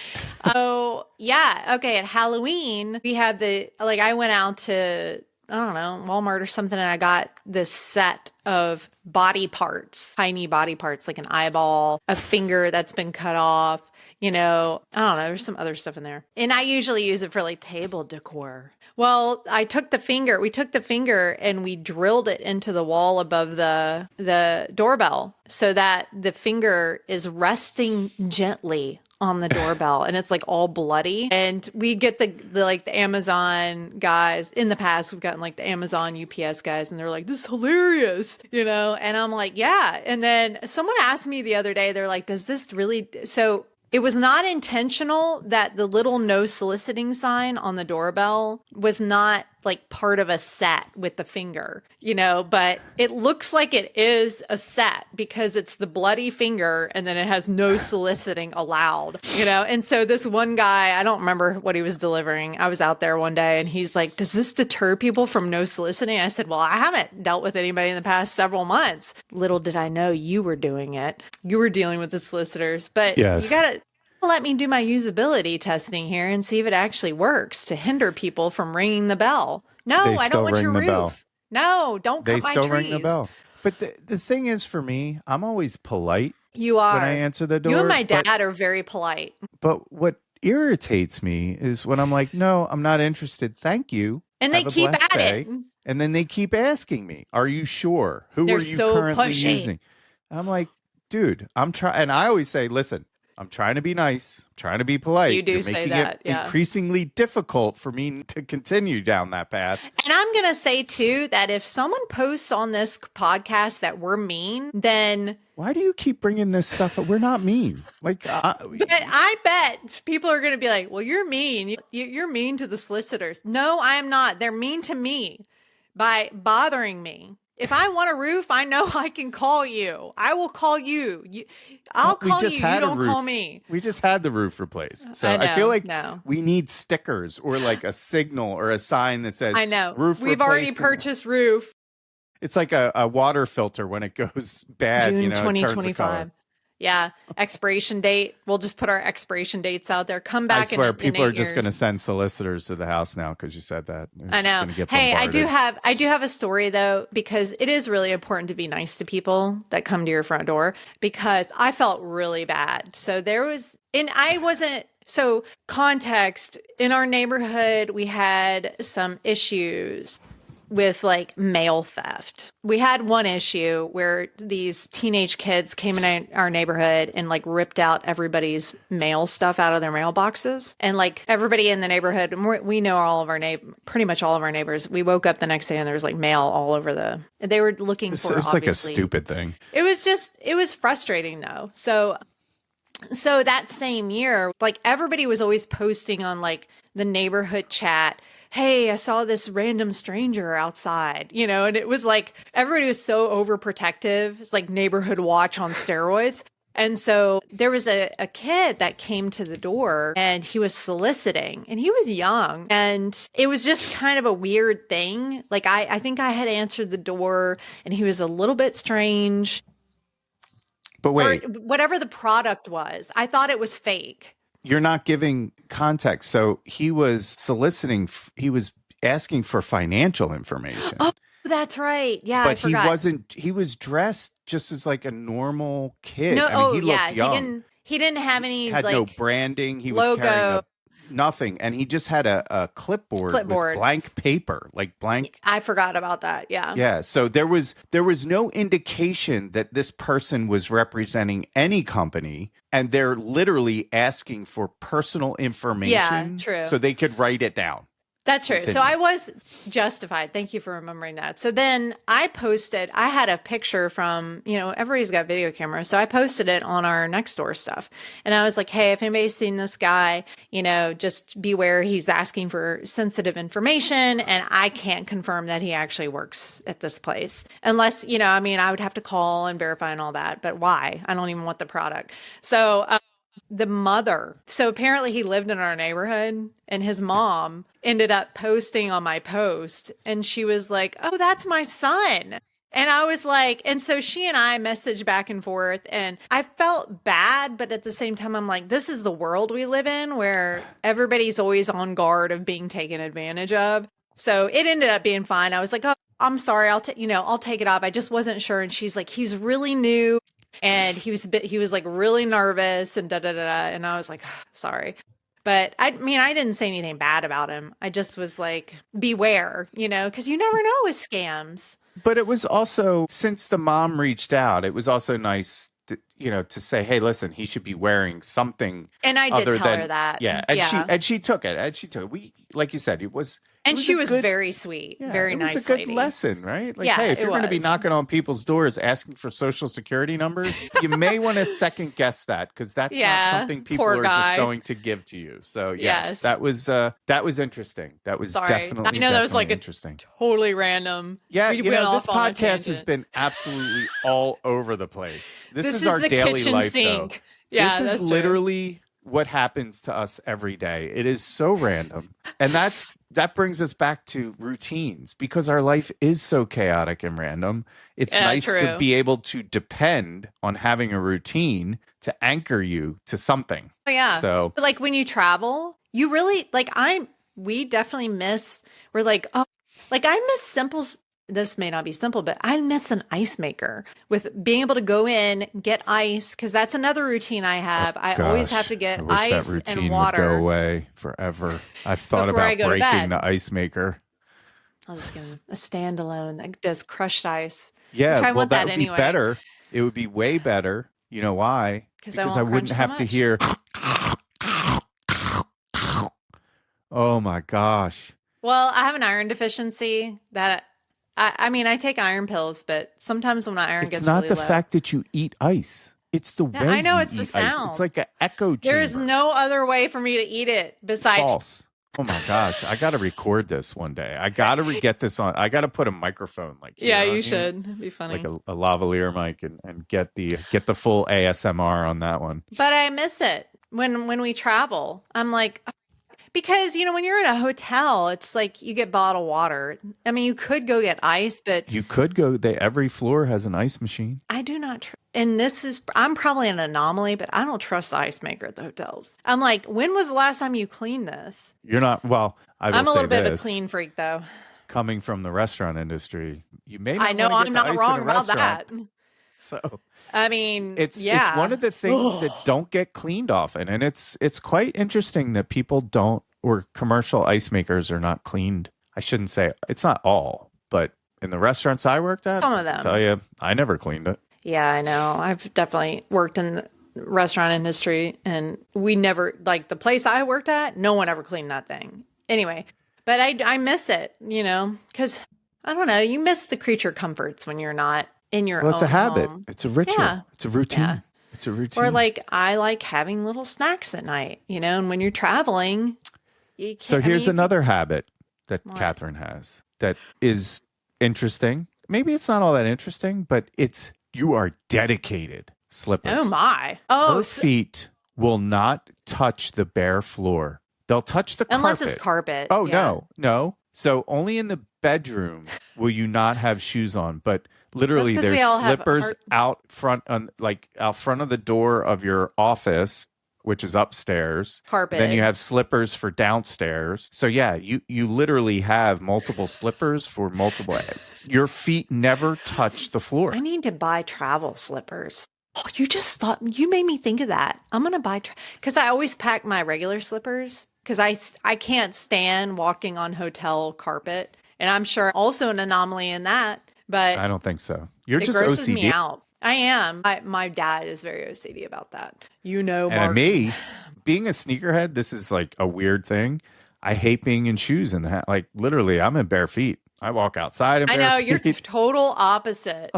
Oh, yeah. Okay. At Halloween, we had I went out to, I don't know, Walmart or something, and I got this set of body parts, tiny body parts, like an eyeball, a finger that's been cut off. You know, I don't know. There's some other stuff in there. And I usually use it for like table decor. Well, we took the finger and we drilled it into the wall above the doorbell so that the finger is resting gently on the doorbell and it's like all bloody. And we get the Amazon guys. In the past, we've gotten like the Amazon UPS guys and they're like, this is hilarious, you know? And I'm like, yeah. And then someone asked me the other day, they're like, does this really, so it was not intentional that the little no soliciting sign on the doorbell was not like part of a set with the finger, but it looks like it is a set because it's the bloody finger and then it has no soliciting allowed, And so this one guy, I don't remember what he was delivering. I was out there one day and he's like, does this deter people from no soliciting? I said, well, I haven't dealt with anybody in the past several months. Little did I know you were doing it. You were dealing with the solicitors, but Yes. You got to let me do my usability testing here and see if it actually works to hinder people from ringing the bell. No, I don't want your roof. Bell. No, don't cut my trees. They still ring the bell. But the thing is, for me, I'm always polite. You are. When I answer the door. You and my dad are very polite. But what irritates me is when I'm like, no, I'm not interested. Thank you. And they keep at it. And then they keep asking me, are you sure? Who are you currently using? I'm like, dude, I'm trying. And I always say, listen, I'm trying to be nice. I'm trying to be polite. You do You're say making that. it increasingly difficult for me to continue down that path. And I'm going to say, too, that if someone posts on this podcast that we're mean, then... Why do you keep bringing this stuff up? We're not mean. But I bet people are going to be like, well, you're mean. You're mean to the solicitors. No, I am not. They're mean to me by bothering me. If I want a roof, I know I can call you. I will call you. I'll call you. You don't call me. We just had the roof replaced. So I feel like we need stickers or like a signal or a sign that says, I know. Roof We've already purchased roof. It's like a water filter when it goes bad, June it turns the color. Yeah. Expiration date. We'll just put our expiration dates out there. Come back. I swear people are just going to send solicitors to the house now because you said that. I know. Hey, I do have a story though, because it is really important to be nice to people that come to your front door, because I felt really bad. So context, in our neighborhood, we had some issues with like mail theft. We had one issue where these teenage kids came in our neighborhood and like ripped out everybody's mail stuff out of their mailboxes. And like everybody in the neighborhood, we know pretty much all of our neighbors. We woke up the next day and there was like mail all over they were looking for, it's like a stupid thing. It was frustrating though. So that same year, like everybody was always posting on like the neighborhood chat, hey, I saw this random stranger outside, and it was like, everybody was so overprotective. It's like neighborhood watch on steroids. And so there was a kid that came to the door and he was soliciting and he was young and it was just kind of a weird thing. Like I think I had answered the door and he was a little bit strange. But wait, or whatever the product was, I thought it was fake. You're not giving context. So he was soliciting, he was asking for financial information. Oh, that's right. Yeah, but he was dressed just as like a normal kid. No, he looked young. He didn't have any had no branding. He was carrying nothing. And he just had a clipboard with blank paper, like blank. I forgot about that. Yeah. Yeah. So there was no indication that this person was representing any company. And they're literally asking for personal information. Yeah, true. So they could write it down. That's true. So I was justified. Thank you for remembering that. So then I had a picture from, everybody's got video cameras. So I posted it on our next door stuff. And I was like, hey, if anybody's seen this guy, just beware. He's asking for sensitive information. And I can't confirm that he actually works at this place. Unless, I would have to call and verify and all that. But why? I don't even want the product. So the mother. So apparently he lived in our neighborhood and his mom ended up posting on my post and she was like, oh, that's my son. And I was like, and so she and I messaged back and forth and I felt bad, but at the same time, I'm like, this is the world we live in where everybody's always on guard of being taken advantage of. So it ended up being fine. I was like, oh, I'm sorry. I'll take it off. I just wasn't sure. And she's like, he's really new. And he was like really nervous and And I was like, sorry. But I didn't say anything bad about him. I just was like, beware, because you never know with scams. But it was also, since the mom reached out, it was also nice to say, hey, listen, he should be wearing something. And I did tell her that. Yeah. And she took it. We, like you said, it was And she was very sweet, very nice. It was a good lady. lesson, right? Like, Yeah, hey, if you're going to be knocking on people's doors asking for social security numbers, you may want to second guess that, because that's not something people are just going to give to you. So yes, that was interesting. That was definitely. I know that was like interesting, totally random. Yeah, this podcast has been absolutely all over the place. This is our the daily kitchen life, sink. though. Yeah, this is literally what happens to us every day. It is so random. And that brings us back to routines, because our life is so chaotic and random. It's nice to be able to depend on having a routine to anchor you to something. Oh, yeah. So, but like when you travel, you really we definitely miss, we're like, oh, like I miss this may not be simple, but I miss an ice maker, with being able to go in, get ice, because that's another routine I have. I always have to get ice and water. Would go away forever. I've thought about breaking the ice maker. I'll just get a standalone that does crushed ice. Yeah, that would be better. It would be way better. You know why? Because I wouldn't have to hear. Oh my gosh. Well, I have an iron deficiency that. I mean, I take iron pills, but sometimes when my iron gets really low. It's not the fact that you eat ice. It's the way I know, you it's the eat sound. Ice. It's like an echo chamber. There is no other way for me to eat it besides... False. Oh my gosh. I got to record this one day. I got to get this on. I got to put a microphone like here. Yeah, you should. It'd be funny. Like a lavalier mic and get the full ASMR on that one. But I miss it when we travel. I'm like... Because, when you're in a hotel, it's like you get bottled water. I mean, you could go get ice, but... You could go... Every floor has an ice machine. I do not... And I'm probably an anomaly, but I don't trust the ice maker at the hotels. I'm like, when was the last time you cleaned this? You're not... Well, I'm a little bit of a clean freak, though. Coming from the restaurant industry, you may not... I know, I'm not wrong about that. So... I mean, it's one of the things that don't get cleaned often, and it's quite interesting that people don't, or commercial ice makers are not cleaned. I shouldn't say it's not all, but in the restaurants I worked at, some of them. I tell you, I never cleaned it. Yeah, I know. I've definitely worked in the restaurant industry, and we never, like the place I worked at, no one ever cleaned that thing. Anyway, but I miss it, because I don't know, you miss the creature comforts when you're not in your own it's a habit. Home. It's a ritual. Yeah. It's a routine. Yeah. It's a routine. Or like I like having little snacks at night, and when you're traveling, you can't, so here's another habit that Kathryn has that is interesting. Maybe it's not all that interesting, but you are dedicated slippers. Oh my. Oh, her feet will not touch the bare floor. They'll touch the carpet. Unless it's carpet. Oh, yeah. No. So only in the bedroom will you not have shoes on, but literally there's slippers out front of the door of your office, which is upstairs. Carpet. Then you have slippers for downstairs. So yeah, you literally have multiple slippers for multiple. Your feet never touch the floor. I need to buy travel slippers. Oh, you made me think of that. I'm going to buy, because I always pack my regular slippers because I can't stand walking on hotel carpet. And I'm sure also an anomaly in that, but I don't think so. You're just grosses OCD. Me out. I am. My dad is very OCD about that. Mark. And me, being a sneakerhead, this is like a weird thing. I hate being in shoes and like literally I'm in bare feet. I walk outside in bare feet. I know, you're total opposite.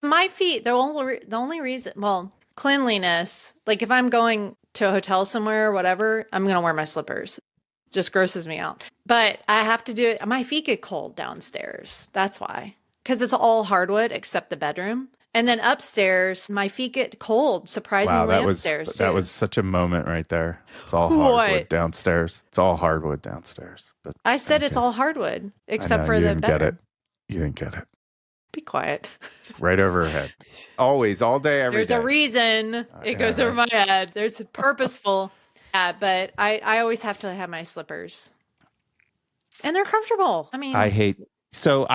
My feet, the only reason, cleanliness, like if I'm going to a hotel somewhere or whatever, I'm going to wear my slippers. Just grosses me out. But I have to do it. My feet get cold downstairs. That's why. Because it's all hardwood except the bedroom. And then upstairs, my feet get cold, surprisingly, upstairs too. That was such a moment right there. It's all hardwood downstairs. It's all hardwood downstairs. But I said it's all hardwood except for the bedroom. Get it. You didn't get it. Be quiet. Right over her head. Always, all day, every day. There's a reason it goes over my head. There's purposeful. Yeah, but I always have to have my slippers. And they're comfortable. I mean, I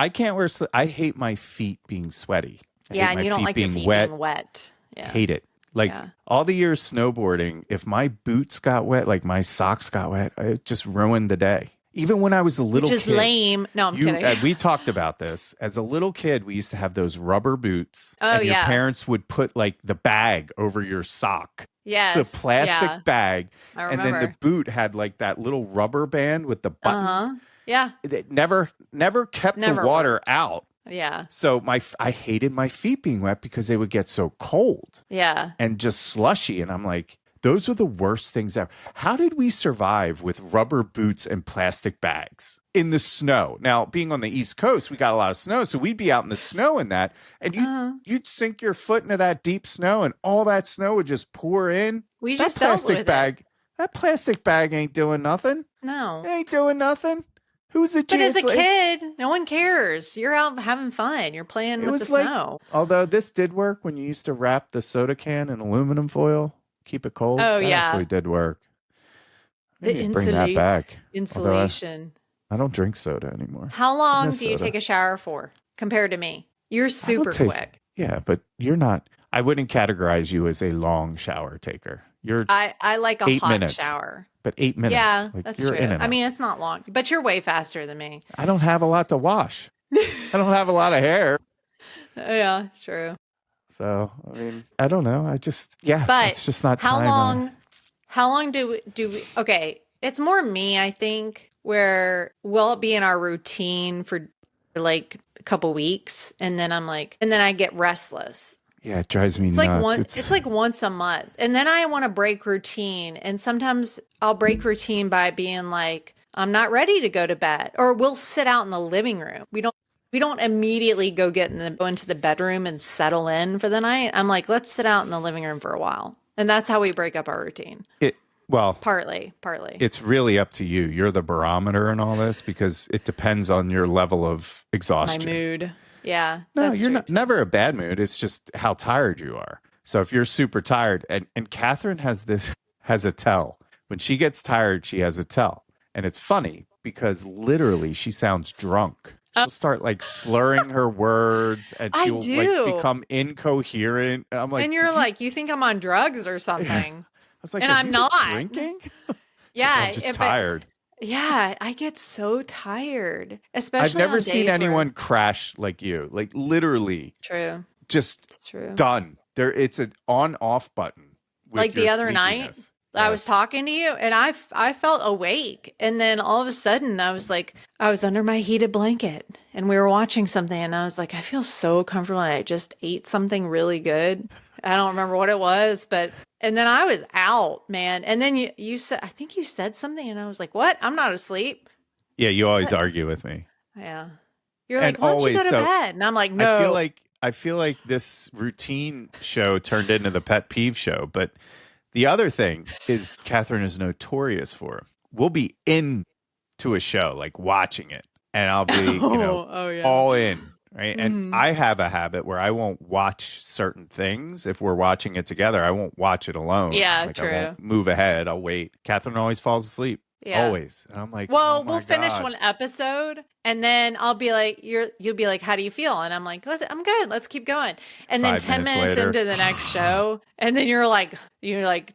can't wear I hate my feet being sweaty. And you don't like your feet being wet. Yeah. Hate it. Like all the years snowboarding, if my boots got wet, like my socks got wet, it just ruined the day. Even when I was a little kid. Which is lame. No, I'm kidding. We talked about this. As a little kid, we used to have those rubber boots. Oh, and your parents would put like the bag over your sock. Yes. The plastic bag. I remember. And then the boot had like that little rubber band with the button. Uh-huh. Yeah. It never kept Never the water out. Yeah. So I hated my feet being wet because they would get so cold. Yeah. And just slushy. And I'm like, those are the worst things ever. How did we survive with rubber boots and plastic bags in the snow? Now, being on the East Coast, we got a lot of snow. So we'd be out in the snow in that. And you'd sink your foot into that deep snow and all that snow would just pour in. We that just dealt with bag. That plastic bag ain't doing nothing. No. It ain't doing nothing. Who's a But as a kid, no one cares. You're out having fun. You're playing with the snow. Although this did work when you used to wrap the soda can in aluminum foil, keep it cold. Oh, that actually did work. Maybe bring that back. Insulation. I don't drink soda anymore. How long do you take a shower for compared to me? You're super quick. Yeah, but you're not. I wouldn't categorize you as a long shower taker. I like a 8 hot minutes. shower. But 8 minutes. Yeah, like, that's you're true. in and I out. mean, it's not long, but you're way faster than me. I don't have a lot to wash. I don't have a lot of hair. Yeah, true. So, I mean, I don't know. But it's just not time. How long do we, okay, it's more me, I think, where we'll be in our routine for like a couple weeks. And then I get restless. Yeah, it drives me It's nuts. It's like once a month. And then I want to break routine. And sometimes I'll break routine by being like, I'm not ready to go to bed. Or we'll sit out in the living room. We don't immediately go into the bedroom and settle in for the night. I'm like, let's sit out in the living room for a while. And that's how we break up our routine. Partly. It's really up to you. You're the barometer in all this because it depends on your level of exhaustion. My mood. Yeah. No, you're never a bad mood. It's just how tired you are. So if you're super tired, and Kathryn has a tell. When she gets tired, she has a tell. And it's funny because literally she sounds drunk. She'll start like slurring her words and she'll like become incoherent. And I'm like, and you're like, you think I'm on drugs or something. I was like, and I'm not drinking. Yeah. I'm just tired. Yeah, I get so tired, especially I've never seen anyone crash like you. Like literally. True. Just true. Done. It's an on-off button. Like the other night, yes. I was talking to you and I felt awake. And then all of a sudden I was under my heated blanket and we were watching something and I was like, I feel so comfortable. And I just ate something really good. I don't remember what it was, and then I was out, man. And then you said, I think you said something and I was like, what? I'm not asleep. Yeah. You always argue with me. Yeah. You're like, why don't you go to bed? And I'm like, no. I feel like this routine show turned into the Pet Peeve show. But the other thing is Kathryn is notorious for. We'll be into a show, like watching it. And I'll be, all in. Right. Mm-hmm. And I have a habit where I won't watch certain things. If we're watching it together, I won't watch it alone. Yeah, true. I won't move ahead. I'll wait. Kathryn always falls asleep. Yeah. Always. And I'm like, well, we'll finish one episode and then I'll be like, you'll be like, how do you feel? And I'm like, I'm good. Let's keep going. And then 10 minutes later, into the next show. And then you're like,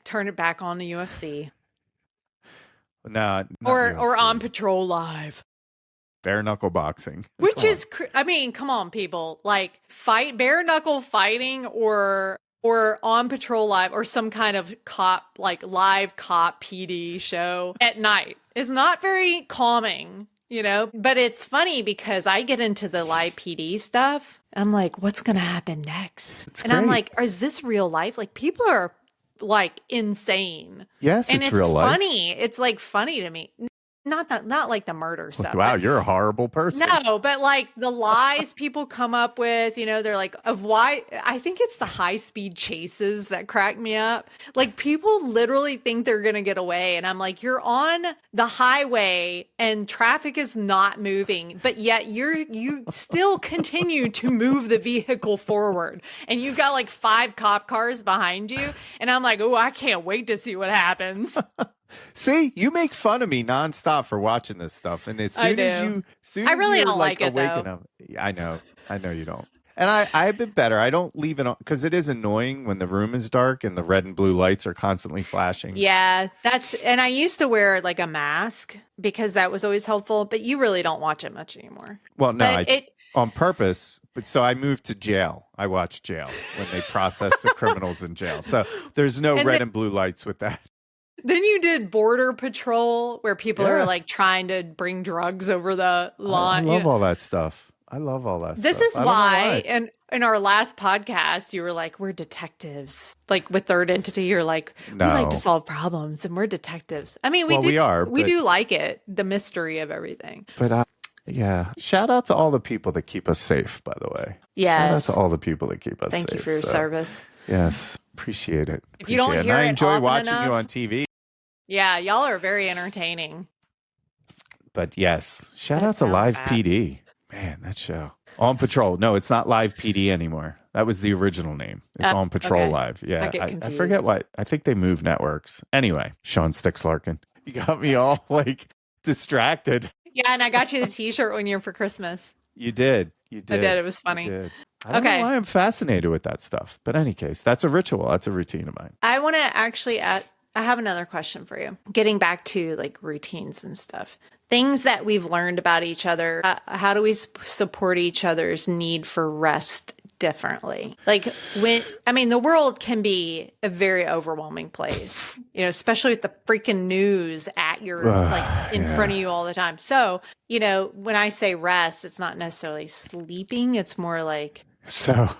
turn it back on the UFC. No. Or On Patrol Live. Bare knuckle boxing. Which is, come on, people. Like bare knuckle fighting or On Patrol Live or some kind of cop, like live cop PD show at night is not very calming, but it's funny because I get into the live PD stuff. I'm like, what's going to happen next? It's great. I'm like, is this real life? Like people are like insane. Yes, and it's real life. Funny. It's like funny to me. Not like the murder stuff. Wow, you're a horrible person. No, but like the lies people come up with, they're like, of why, I think it's the high speed chases that crack me up. Like people literally think they're going to get away. And I'm like, you're on the highway and traffic is not moving, but yet you still continue to move the vehicle forward. And you've got like 5 cop cars behind you. And I'm like, oh, I can't wait to see what happens. See, you make fun of me nonstop for watching this stuff, and as soon as you, I really don't like it though. I know you don't. And I've been better. I don't leave it on because it is annoying when the room is dark and the red and blue lights are constantly flashing. Yeah, and I used to wear like a mask because that was always helpful. But you really don't watch it much anymore. Well, no, on purpose. But so I moved to jail. I watch jail when they process the criminals in jail. So there's no red and blue lights with that. Then you did Border Patrol, where people Yeah. are like trying to bring drugs over the I line. love all that stuff. I love all that This stuff. is I don't know why, and in our last podcast, you were like, "We're detectives." Like with Third Entity, you're like, "We like to No. solve problems, and we're detectives." I mean, Well, we are, we but- do like it, the mystery of everything. But yeah, shout out to all the people that keep us safe, by the way. Shout out Yes. to all the people that keep us safe. Thank you for your service. Yes, appreciate it. If you don't Appreciate it. hear And I it enjoy often watching enough- you on TV. Yeah, y'all are very entertaining. But yes, shout That out to sounds Live bad. PD. Man, that show. On Patrol. No, it's not Live PD anymore. That was the original name. It's On Patrol okay. Live. Yeah, get I confused. forget what. I think they moved networks. Anyway, Sean Sticks-Larkin. You got me all like distracted. Yeah, and I got you the T-shirt one year for Christmas. You did. You did. I did. It was You funny. did. I don't Okay. know why I'm fascinated with that stuff. But in any case, that's a ritual. That's a routine of mine. I want to actually add, I have another question for you. Getting back to like routines and stuff. Things that we've learned about each other. How do we support each other's need for rest differently? Like the world can be a very overwhelming place, especially with the freaking news at your, like in front of you all the time. So, when I say rest, it's not necessarily sleeping. It's more like, So,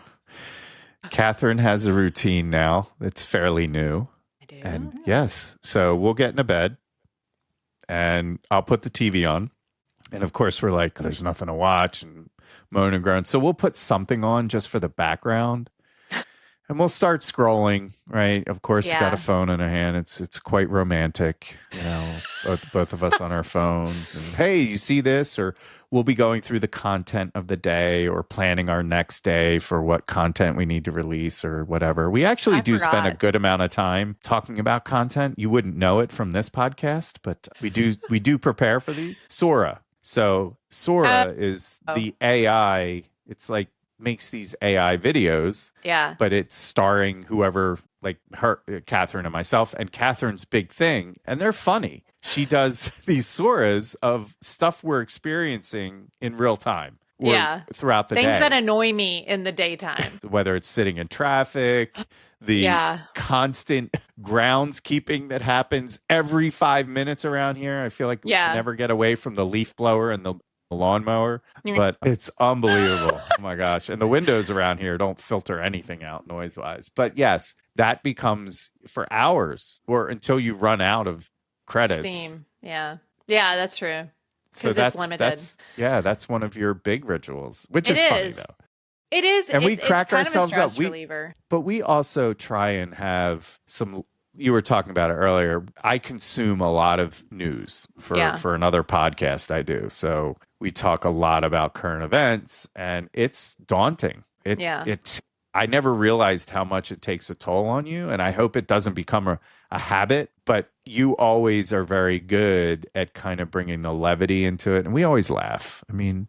Kathryn has a routine now that's fairly new. I do. And yes, so we'll get into bed and I'll put the TV on. And of course, we're like, there's nothing to watch and moan and groan. So we'll put something on just for the background. And we'll start scrolling, right? Of course, Yeah. got a phone in our hand. It's quite romantic, both of us on our phones. And hey, you see this? Or we'll be going through the content of the day or planning our next day for what content we need to release or whatever. We actually do spend a forgot. good amount of time talking about content. You wouldn't know it from this podcast, but we do prepare for these. Sora. So Sora is the AI. It's like makes these AI videos. Yeah. But it's starring whoever, like her, Kathryn and myself, and Kathryn's big thing. And they're funny. She does these Soras of stuff we're experiencing in real time. Or throughout the day. Things that annoy me in the daytime. Whether it's sitting in traffic, the constant groundskeeping that happens every 5 minutes around here. I feel like we can never get away from the leaf blower and the lawnmower, but it's unbelievable. Oh my gosh. And the windows around here don't filter anything out noise wise. But yes, that becomes for hours or until you run out of credits. Steam. Yeah. Yeah, that's true. So it's limited. That's one of your big rituals, which is funny though. It is. And we crack it's kind ourselves of a stress up. reliever. But we also try and have some. You were talking about it earlier. I consume a lot of news for another podcast I do. So we talk a lot about current events, and it's daunting. I never realized how much it takes a toll on you, and I hope it doesn't become a habit. But you always are very good at kind of bringing the levity into it, and we always laugh. I mean,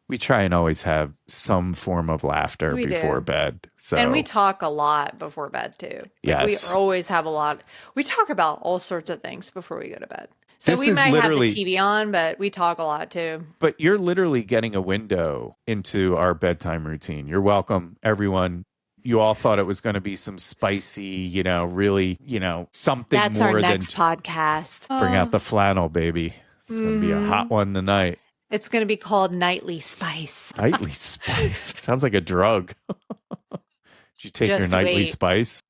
we try and always have some form of laughter before bed. So, and we talk a lot before bed too. Yes. We always have a lot. We talk about all sorts of things before we go to bed. So This we is might have the literally- TV on, but we talk a lot too. But you're literally getting a window into our bedtime routine. You're welcome, everyone. You all thought it was going to be some spicy, really, something That's more our than next podcast. bring out the flannel, baby. It's going to be a hot one tonight. It's going to be called Nightly Spice. Nightly Spice. Sounds like a drug. Did you take your Just nightly wait. spice?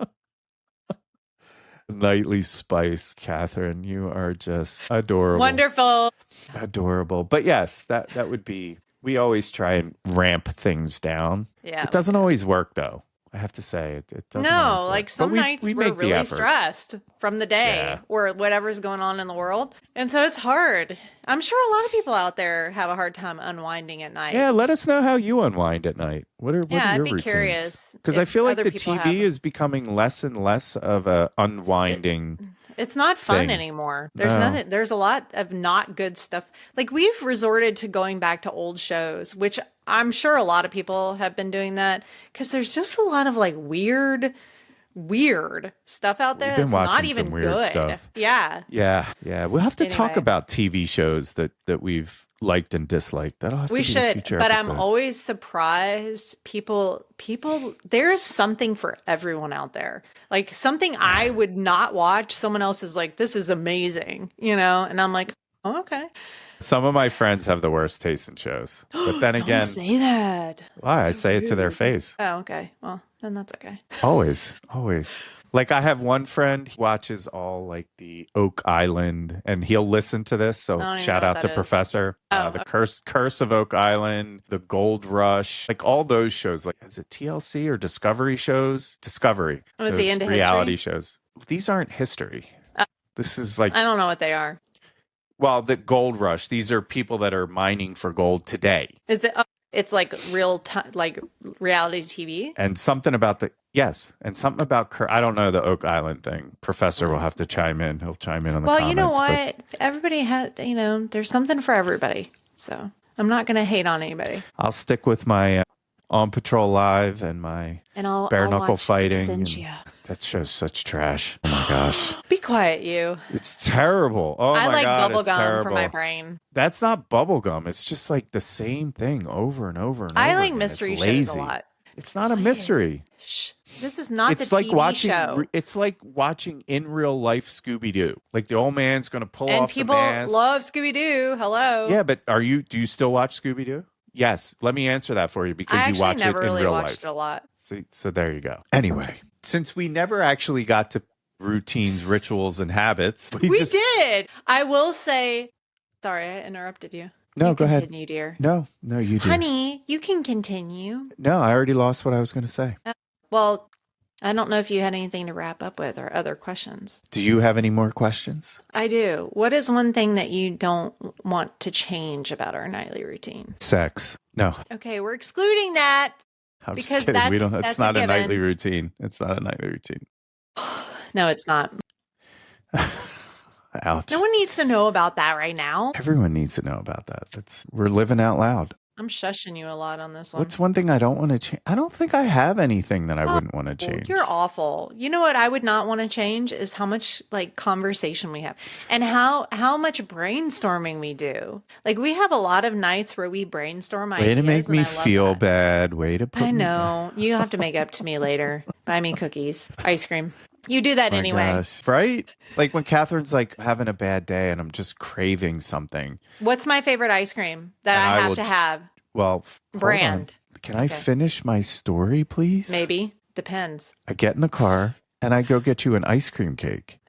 Nightly Spice, Kathryn. You are just adorable. Wonderful. Adorable. But yes, that would be, we always try and ramp things down. Yeah. It doesn't always work though. I have to say it doesn't always No, work. like But some nights we we're make the really effort. stressed from the day Yeah. or whatever's going on in the world. And so it's hard. I'm sure a lot of people out there have a hard time unwinding at night. Yeah, let us know how you unwind at night. What are your I'd be routines? curious Because I if feel like other the people TV have- is becoming less and less of a unwinding. It's not fun thing. anymore. There's No. nothing. There's a lot of not good stuff. Like we've resorted to going back to old shows, which I'm sure a lot of people have been doing that because there's just a lot of like weird weird stuff out there We've been that's not watching even some weird good. stuff. Yeah. Yeah. We'll have to talk Anyway. about TV shows that we've liked and disliked. That'll have We to be a should, future but episode. I'm always surprised people there's something for everyone out there. Like something I would not watch, someone else is like, this is amazing, and I'm like, oh, okay. Some of my friends have the worst taste in shows. But then again, Don't say that. why? I So say it to their rude. face. Oh, okay. Well, then that's okay. Always. Like I have one friend, he watches all like the Oak Island, and he'll listen to this. So I don't even shout know out what to that is. Professor. Oh, The Curse of Oak Island, the Gold Rush, like all those shows. Like is it TLC or Discovery shows? Discovery. Was those he into reality history? shows? These aren't history. This is like I don't know what they are. well, the Gold Rush. These are people that are mining for gold today. Is it? It's like real time, like reality TV. And something about and something about I don't know the Oak Island thing. Professor will have to chime in. He'll chime in on the Well, comments. you know but- what? Everybody has, there's something for everybody. So I'm not going to hate on anybody. I'll stick with my On Patrol Live and my And I'll bare I'll knuckle watch fighting. and Absentia. that show's such trash. Oh my gosh. Be quiet, you. It's terrible. Oh I my like God, it's bubblegum terrible. for my brain. That's not bubblegum. It's just like the same thing over and over and I over like again. mystery It's shows lazy. a lot. It's not a mystery. Shh. This is not It's the like TV watching. show. It's like watching in real life Scooby Doo. Like the old man's going to pull And off the people mask. love Scooby Doo. Hello. Yeah, but do you still watch Scooby Doo? Yes. Let me answer that for you because I you actually watch never it in really real watched life. it a lot. So there you go. Anyway, since we never actually got to routines, rituals, and habits, We did. I will say, sorry, I interrupted you. No, You go ahead. continue, dear. No, you do. Honey, you can continue. No, I already lost what I was going to say. Well, I don't know if you had anything to wrap up with or other questions. Do you have any more questions? I do. What is one thing that you don't want to change about our nightly routine? Sex. No, Okay, we're excluding that. I'm Because just kidding. We don't. that's It's a not a given. nightly routine. It's not a nightly routine. No, it's not. Ouch. No one needs to know about that right now. Everyone needs to know about that. We're living out loud. I'm shushing you a lot on this one. What's one thing I don't want to change? I don't think I have anything that I Oh, wouldn't want to change. You're awful. You know what I would not want to change is how much like conversation we have and how much brainstorming we do. Like we have a lot of nights where we brainstorm ideas. Way to make and me I love feel that. bad. Way to put I me know. You have to make up to me later. Buy me cookies, ice cream. You do that My anyway. gosh. Right? Like when Kathryn's like having a bad day and I'm just craving something. What's my favorite ice cream that And I I have will to j- have? Well, hold Brand. on. Can I Okay. finish my story, please? Maybe. Depends. I get in the car and I go get you an ice cream cake.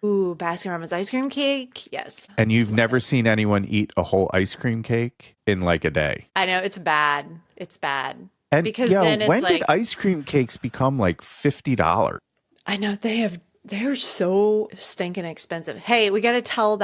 Ooh, Baskin-Robbins ice cream cake. Yes. And you've never seen anyone eat a whole ice cream cake in like a day. I know it's bad. It's bad. And Because yo, then it's when did like- ice cream cakes become like $50? I know they're so stinking expensive. Hey, we got to tell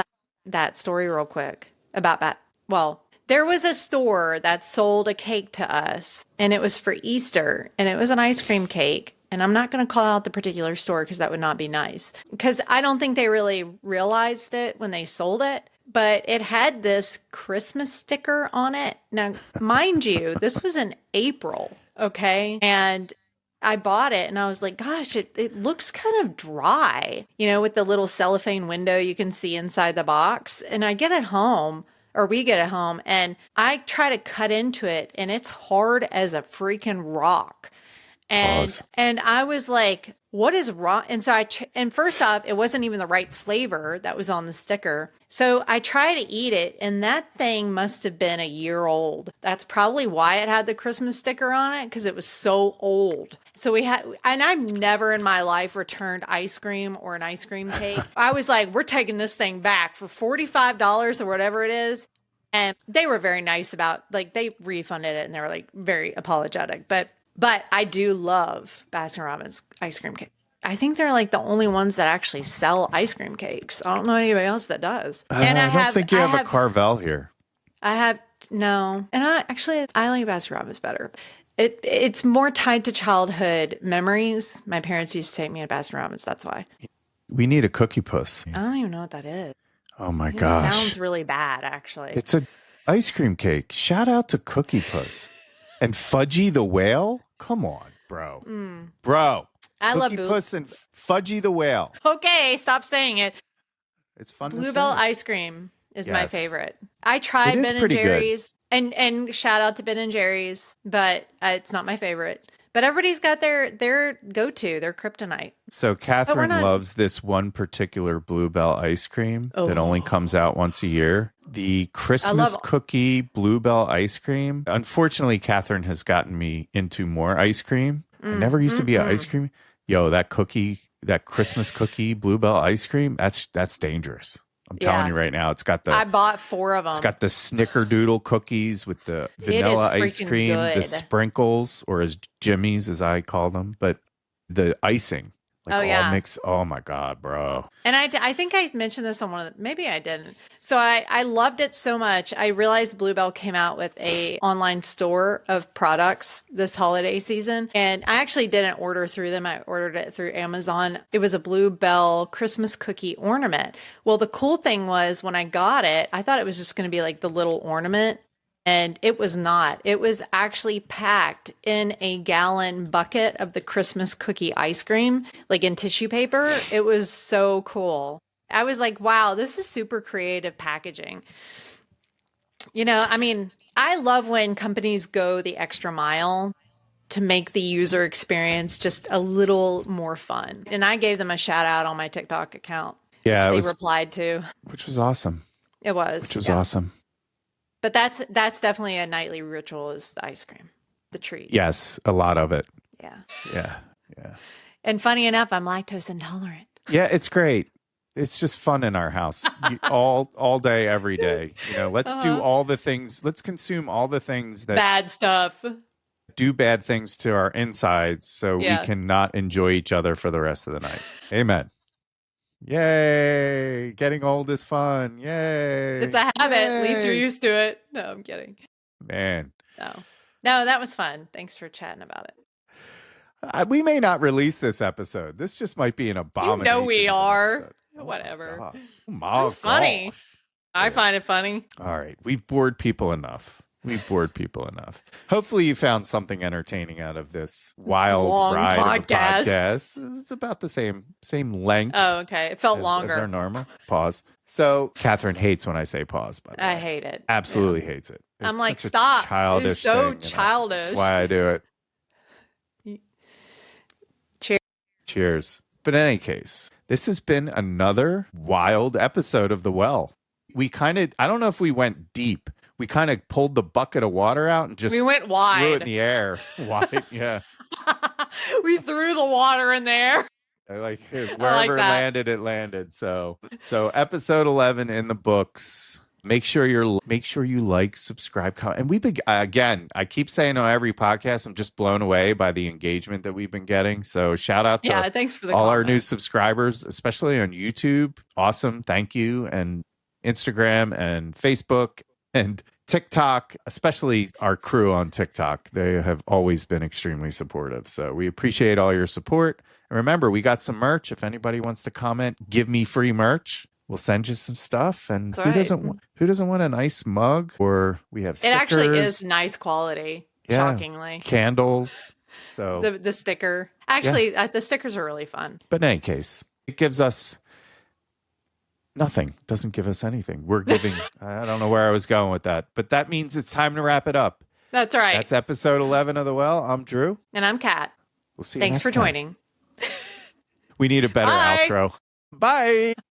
that story real quick about that. Well, there was a store that sold a cake to us and it was for Easter and it was an ice cream cake. And I'm not going to call out the particular store because that would not be nice. Because I don't think they really realized it when they sold it. But it had this Christmas sticker on it. Now, mind you, this was in April, okay? And I bought it and I was like, gosh, it looks kind of dry, with the little cellophane window you can see inside the box. And I get it home. Or we get it home and I try to cut into it and it's hard as a freaking rock. Pause. And I was like, what is wrong? And so and first off, it wasn't even the right flavor that was on the sticker. So I try to eat it and that thing must have been a year old. That's probably why it had the Christmas sticker on it because it was so old. So and I've never in my life returned ice cream or an ice cream cake. I was like, we're taking this thing back for $45 or whatever it is. And they were very nice they refunded it and they were like very apologetic. But I do love Baskin-Robbins ice cream cake. I think they're like the only ones that actually sell ice cream cakes. I don't know anybody else that does. And I don't think you have a Carvel here. No. And I like Baskin-Robbins better. It's more tied to childhood memories. My parents used to take me to Baskin-Robbins. That's why. We need a cookie puss. I don't even know what that is. Oh my It gosh. sounds really bad, actually. It's a ice cream cake. Shout out to Cookie Puss. And Fudgy the Whale? Come on, bro. Bro. I love Cookie Puss and Fudgy the Whale. Okay, stop saying it. It's fun to Bluebell say. ice cream is my Yes. favorite. I tried It is Ben and pretty good. Jerry's, and shout out to Ben and Jerry's, but it's not my favorite. But everybody's got their go-to, their kryptonite. So Kathryn loves this one particular Bluebell ice cream that only comes out once a year. The Christmas cookie Bluebell ice cream. Unfortunately, Kathryn has gotten me into more ice cream. I never used to be an ice cream. Yo, that Christmas cookie Bluebell ice cream, that's dangerous. I'm telling you right now, I bought 4 of them. It's got the snickerdoodle cookies with the vanilla ice cream, the sprinkles, or as Jimmy's as I call them, but the icing. All mixed. Oh my God, bro. And I think I mentioned this on one of maybe I didn't. So I loved it so much. I realized Bluebell came out with a online store of products this holiday season. And I actually didn't order through them. I ordered it through Amazon. It was a Bluebell Christmas cookie ornament. Well, the cool thing was when I got it, I thought it was just going to be like the little ornament. And it was not. It was actually packed in a gallon bucket of the Christmas cookie ice cream, like in tissue paper. It was so cool. I was like, wow, this is super creative packaging. I mean, I love when companies go the extra mile to make the user experience just a little more fun. And I gave them a shout out on my TikTok account. Yeah, which they replied to. Which was awesome. It was. Which was awesome. But that's definitely a nightly ritual is the ice cream, the treat. Yes, a lot of it. Yeah. Yeah. And funny enough, I'm lactose intolerant. Yeah, it's great. It's just fun in our house all day, every day. Let's do all the things. Let's consume all the things that bad stuff. Do bad things to our insides so we can not enjoy each other for the rest of the night. Amen. Yay! Getting old is fun. Yay! It's a habit. At least you're used to it. No, I'm kidding. Man. No, that was fun. Thanks for chatting about it. We may not release this episode. This just might be an abomination. We are. Whatever. It's funny. I find it funny. All right. We've bored people enough. Hopefully you found something entertaining out of this wild ride of a podcast. It's about the same length. Oh, okay. It felt longer. As our normal. Pause. So Kathryn hates when I say pause, by the way. I hate it. Absolutely hates it. I'm like, stop. Childish it's so thing, childish. That's why I do it. Cheers. But in any case, this has been another wild episode of The Well. I don't know if we went deep. We kind of pulled the bucket of water out and just we went wide. Threw it in the air. Wide, yeah. We threw the water in there. Wherever it landed. So episode 11 in the books. Make sure you like, subscribe, comment. And again, I keep saying on every podcast, I'm just blown away by the engagement that we've been getting. So shout out to thanks for all our new subscribers, especially on YouTube. Awesome. Thank you. And Instagram and Facebook and TikTok, especially our crew on TikTok. They have always been extremely supportive. So we appreciate all your support. And remember, we got some merch. If anybody wants to comment, give me free merch. We'll send you some stuff. And who doesn't want a nice mug? Or we have stickers. It actually is nice quality, shockingly. Candles. So the sticker. Actually, the stickers are really fun. But in any case, it gives us nothing. Doesn't give us anything. We're giving, I don't know where I was going with that, but that means it's time to wrap it up. That's right. That's episode 11 of The Well. I'm Drew. And I'm Kat. We'll see you Thanks next for time. joining. We need a better outro. Bye.